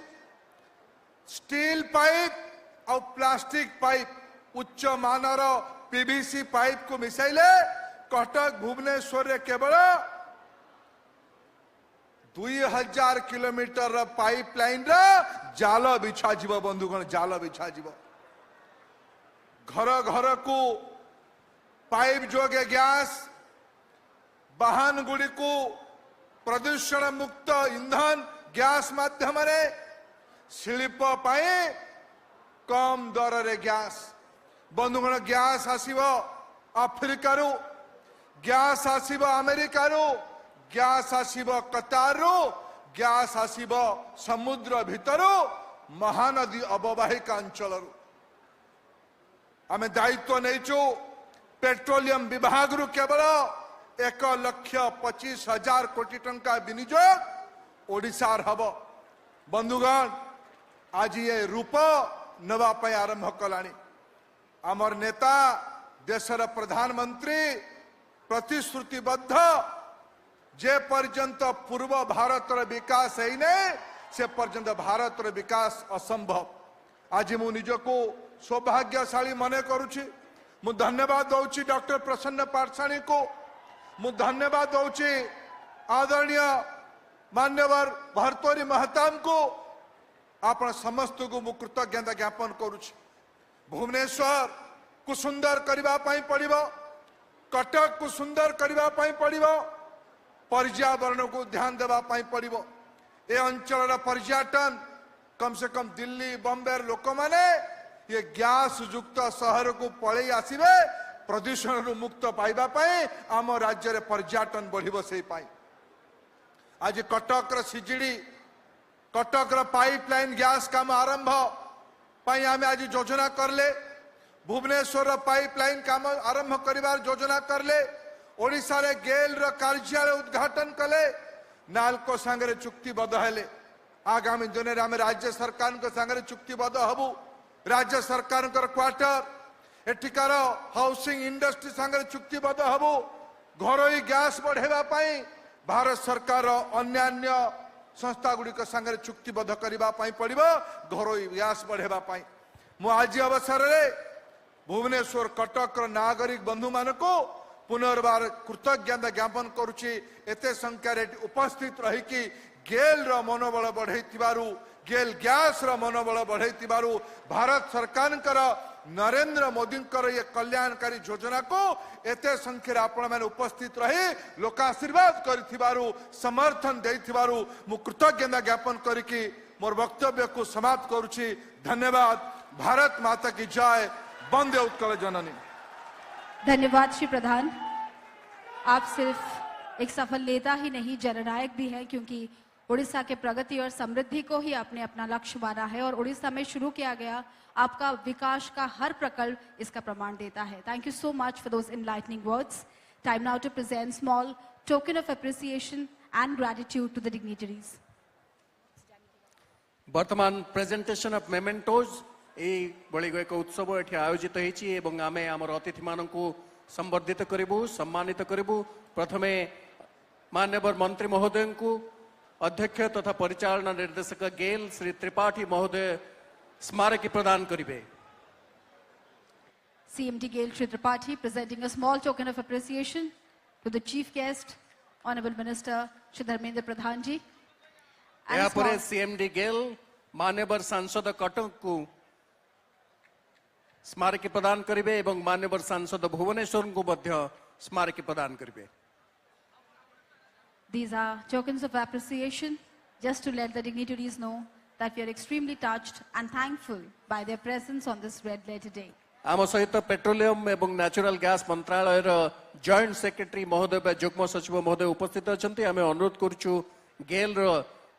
स्टील पाइप और प्लास्टिक पाइप उच्च मानर पीवीसी पाइप को मिसाइले कटक भुवनेश्वर रे केवल 2000 किलोमीटर पाइपलाइन जाल बिछा जीव। बंधुगण जाल बिछा जीव। घर घर को पाइप जोगे गैस, वाहन गुड़ी को प्रदूषण मुक्त ईंधन गैस माध्यम रे, शिल्प पाए कम दर रे गैस। बंधुगण गैस आसीबो अफ्रिका रु, गैस आसीबो अमेरिका रु, गैस आसीबो कतार रु, गैस आसीबो समुद्र भितरु महानदी अववाहिका अंचल रु। आमे दायित्व नैचु पेट्रोलियम विभाग रु केवल 1,25,000 कोटी टंका विनियोग ओडिशार हब। बंधुगण आज ये रूप नवा पाई आरंभ कलानी। आमर नेता देशर प्रधानमंत्री प्रतिश्रुतिबद्ध जे पर्यंत पूर्व भारत विकास है से पर्यंत भारत विकास असंभव। आज मु निजको सौभाग्यशाली मने करुछि। मु धन्यवाद दौची डॉक्टर प्रसन्न पाठशाणी को। मु धन्यवाद दौची आदरणीय मान्यवर भर्तृहरि महताब को। आपण समस्त को मु कृतज्ञता ज्ञापन करुछि। भुवनेश्वर को सुंदर करबा पई पड़िबो। कटक को सुंदर करबा पई पड़िबो, पर्यावरण को ध्यान देबा पई पड़िबो। ए अंचल पर्यटन कम से कम दिल्ली बॉम्बे लोक माने ये गैस युक्त शहर को पड़े आसबे प्रदूषण मुक्त पाइबा पाई आम राज्य रे पर्यटन बढ़िबो। से पाई आज Cuttack CGD Cuttack pipeline gas काम आरंभ पाई आम आज योजना करले। भुवनेश्वर पाइपलाइन काम आरंभ करिवार योजना करले। ओडिशा रे गेल रो कार्यालय उद्घाटन कले। नालको संगे चुक्तिबद्ध हेले। आगामी दिन में आम राज्य सरकार संगे चुक्तिबद्ध हबु। राज्य सरकार क्वार्टर एठिकार हाउसिंग इंडस्ट्री संगे चुक्तिबद्ध हबु। घरोई गैस बढ़ेबा पाई भारत सरकार अन्यान्य संस्था गुड़िक संगे चुक्तिबद्ध करबा पाई पड़िबो घरोई गैस बढ़ेबा पाई। मु आज अवसर रे भुवनेश्वर कटक नागरिक बंधु मानको पुनर्बार कृतज्ञता ज्ञापन करुछि। एते संख्या रे उपस्थित रही कि गेल रो मनोबल बढ़ेतिबारु गेल गैस रो मनोबल बढ़ेतिबारु भारत सरकार नरेंद्र मोदी ये कल्याणकारी योजना को एते संख्या आपण मैंने उपस्थित रही लोक आशीर्वाद करिथिबारु समर्थन देथिबारु मु कृतज्ञता ज्ञापन करिकि मोर वक्तव्य को समाप्त करुछि। धन्यवाद। भारत माता की जय। वंदे उत्कल जननी। धन्यवाद श्री प्रधान। आप सिर्फ एक सफल नेता ही नहीं जननायक भी हैं, क्योंकि उड़ीसा के प्रगति और समृद्धि को ही आपने अपना लक्ष्य माना है और उड़ीसा में शुरू किया गया आपका विकास का हर प्रकल्प इसका प्रमाण देता है। Thank you so much for those enlightening words. Time now to present small token of appreciation and gratitude to the dignitaries. वर्तमान प्रेजेंटेशन ऑफ मेमेंटोज बड़ी एक उत्सव ये आयोजित होती है। आमे आमर अतिथि मानू संबर्धित करूँ सम्मानित करूँ। प्रथमे मान्यवर मंत्री महोदय को अध्यक्ष तथा परिचालना निर्देशक गेल श्री त्रिपाठी महोदय स्मारकी प्रदान करिवे। CMD Gail Shri Tripathi presenting a small token of appreciation to the chief guest, Honorable Minister Shri Dharmendra Pradhan ji. यहाँ पर CMD गेल मान्यवर सांसद कटक को स्मारकी प्रदान करिवे एवं मान्यवर सांसद भुवनेश्वर को मध्य स्मारकी प्रदान करिवे। These are tokens of appreciation just to let the dignitaries know that we are extremely touched and thankful by their presence on this red letter day. आम सहित पेट्रोलियम एवं नेचुरल गैस मंत्रालय जॉइंट सेक्रेटरी महोदय जुग्म सचिव महोदय उपस्थित अच्छा। आम अनुरोध करुचु गेल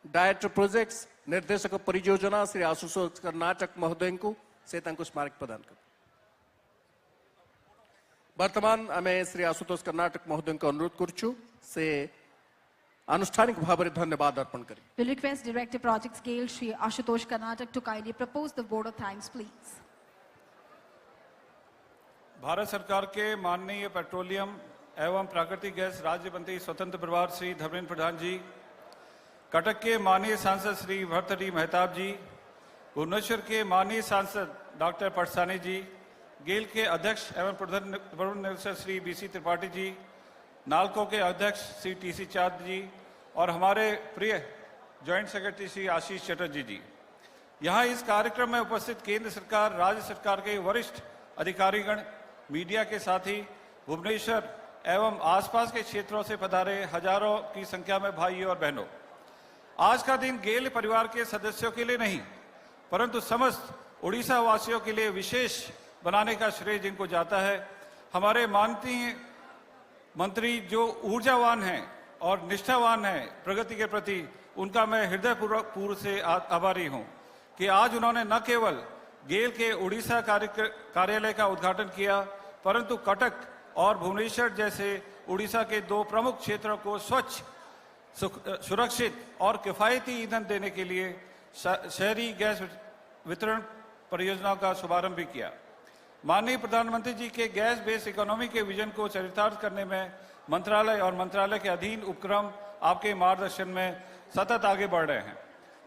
डायरेक्टर प्रोजेक्ट्स निर्देशक परियोजना श्री आशुतोष कर्नाटक महोदय को से स्मारक प्रदान कर। वर्तमान आम श्री आशुतोष कर्नाटक महोदय को अनुरोध करुचु से आनुष्ठानिक भाव में धन्यवाद अर्पण करें। We'll request Director Projects Gail Shri Ashutosh Karnatak to kindly propose the vote of thanks, please. Bharat सरकार के माननीय पेट्रोलियम एवं प्राकृतिक गैस राज्य मंत्री स्वतंत्र प्रभार श्री धर्मेंद्र प्रधान जी, कटक के माननीय सांसद श्री भरतरी मेहताब जी, भुवनेश्वर के माननीय सांसद डॉक्टर परसानी जी, गेल के अध्यक्ष एवं प्रबंध निदेशक श्री BC त्रिपाठी जी, नालको के अध्यक्ष श्री TC चांद जी और हमारे प्रिय जॉइंट सेक्रेटरी श्री आशीष चटर्जी जी। यहाँ इस कार्यक्रम में उपस्थित केंद्र सरकार, राज्य सरकार के वरिष्ठ अधिकारीगण, मीडिया के साथी, भुवनेश्वर एवं आसपास के क्षेत्रों से पधारे हजारों की संख्या में भाइयों और बहनों, आज का दिन गेल परिवार के सदस्यों के लिए नहीं परंतु समस्त उड़ीसा वासियों के लिए विशेष बनाने का श्रेय जिनको जाता है। हमारे माननीय मंत्री जो ऊर्जावान हैं और निष्ठावान हैं प्रगति के प्रति, उनका मैं हृदयपूर्वक से आभारी हूं कि आज उन्होंने न केवल गेल के उड़ीसा कार्यालय का उद्घाटन किया परंतु कटक और भुवनेश्वर जैसे उड़ीसा के दो प्रमुख क्षेत्रों को स्वच्छ, सुरक्षित और किफायती ईंधन देने के लिए शहरी गैस वितरण परियोजना का शुभारंभ भी किया। माननीय प्रधानमंत्री जी के गैस बेस्ड इकोनॉमी के विजन को चरितार्थ करने में मंत्रालय और मंत्रालय के अधीन उपक्रम आपके मार्गदर्शन में सतत आगे बढ़ रहे हैं।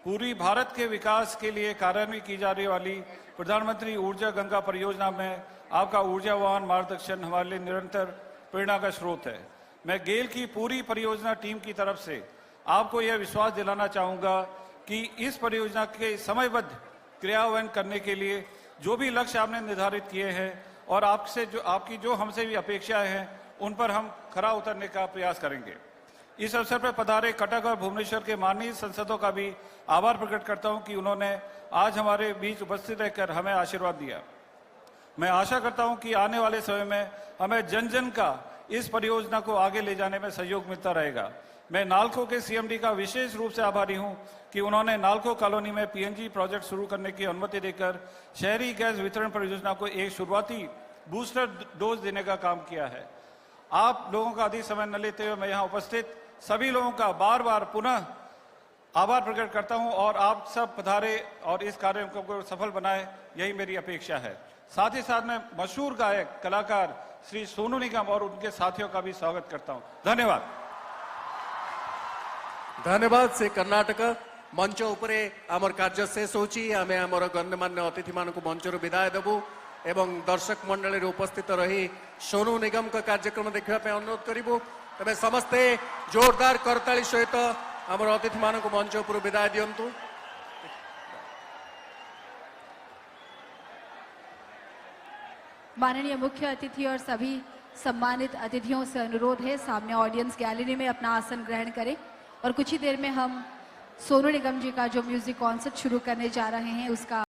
पूरी भारत के विकास के लिए कार्यान्वित की जा रही वाली प्रधानमंत्री ऊर्जा गंगा परियोजना में आपका ऊर्जावान मार्गदर्शन हमारे लिए निरंतर प्रेरणा का स्रोत है। मैं गेल की पूरी परियोजना टीम की तरफ से आपको यह विश्वास दिलाना चाहूँगा कि इस परियोजना के समयबद्ध क्रियान्वयन करने के लिए जो भी लक्ष्य आपने निर्धारित किए हैं और आपकी जो हमसे भी अपेक्षाएं हैं उन पर हम खरा उतरने का प्रयास करेंगे। इस अवसर पर पधारे कटक और भुवनेश्वर के माननीय सांसदों का भी आभार प्रकट करता हूं कि उन्होंने आज हमारे बीच उपस्थित रहकर हमें आशीर्वाद दिया। मैं आशा करता हूं कि आने वाले समय में हमें जन जन का इस परियोजना को आगे ले जाने में सहयोग मिलता रहेगा। मैं नालको के सीएमडी का विशेष रूप से आभारी हूं कि उन्होंने नालको कॉलोनी में पीएनजी प्रोजेक्ट शुरू करने की अनुमति देकर शहरी गैस वितरण परियोजना को एक शुरुआती बूस्टर डोज देने का काम किया है। आप लोगों का अधिक समय न लेते हुए मैं यहाँ उपस्थित सभी लोगों का बार बार पुनः आभार प्रकट करता हूं और आप सब पधारे और इस कार्यक्रम को सफल बनाए, यही मेरी अपेक्षा है। साथ ही साथ मैं मशहूर गायक कलाकार श्री सोनू निगम और उनके साथियों का भी स्वागत करता हूं। धन्यवाद। धन्यवाद से कर्नाटक मंच उपरे आमर कार्य शेष होची। आमे आमर गण्यमान्य अतिथि मानक मंचर विदाय देबू एवं दर्शक मंडली रे उपस्थित रही सोनू निगम का कार्यक्रम देखा अनुरोध करूँ। तबे समस्ते जोरदार करताली सहित आमर अतिथि मानक मंच उपर विदाय दियंतु। माननीय मुख्य अतिथि और सभी सम्मानित अतिथियों से अनुरोध है सामने ऑडियंस गैलरी में अपना आसन ग्रहण करें और कुछ ही देर में हम सोनू निगम जी का जो म्यूजिक कॉन्सर्ट शुरू करने जा रहे हैं उसका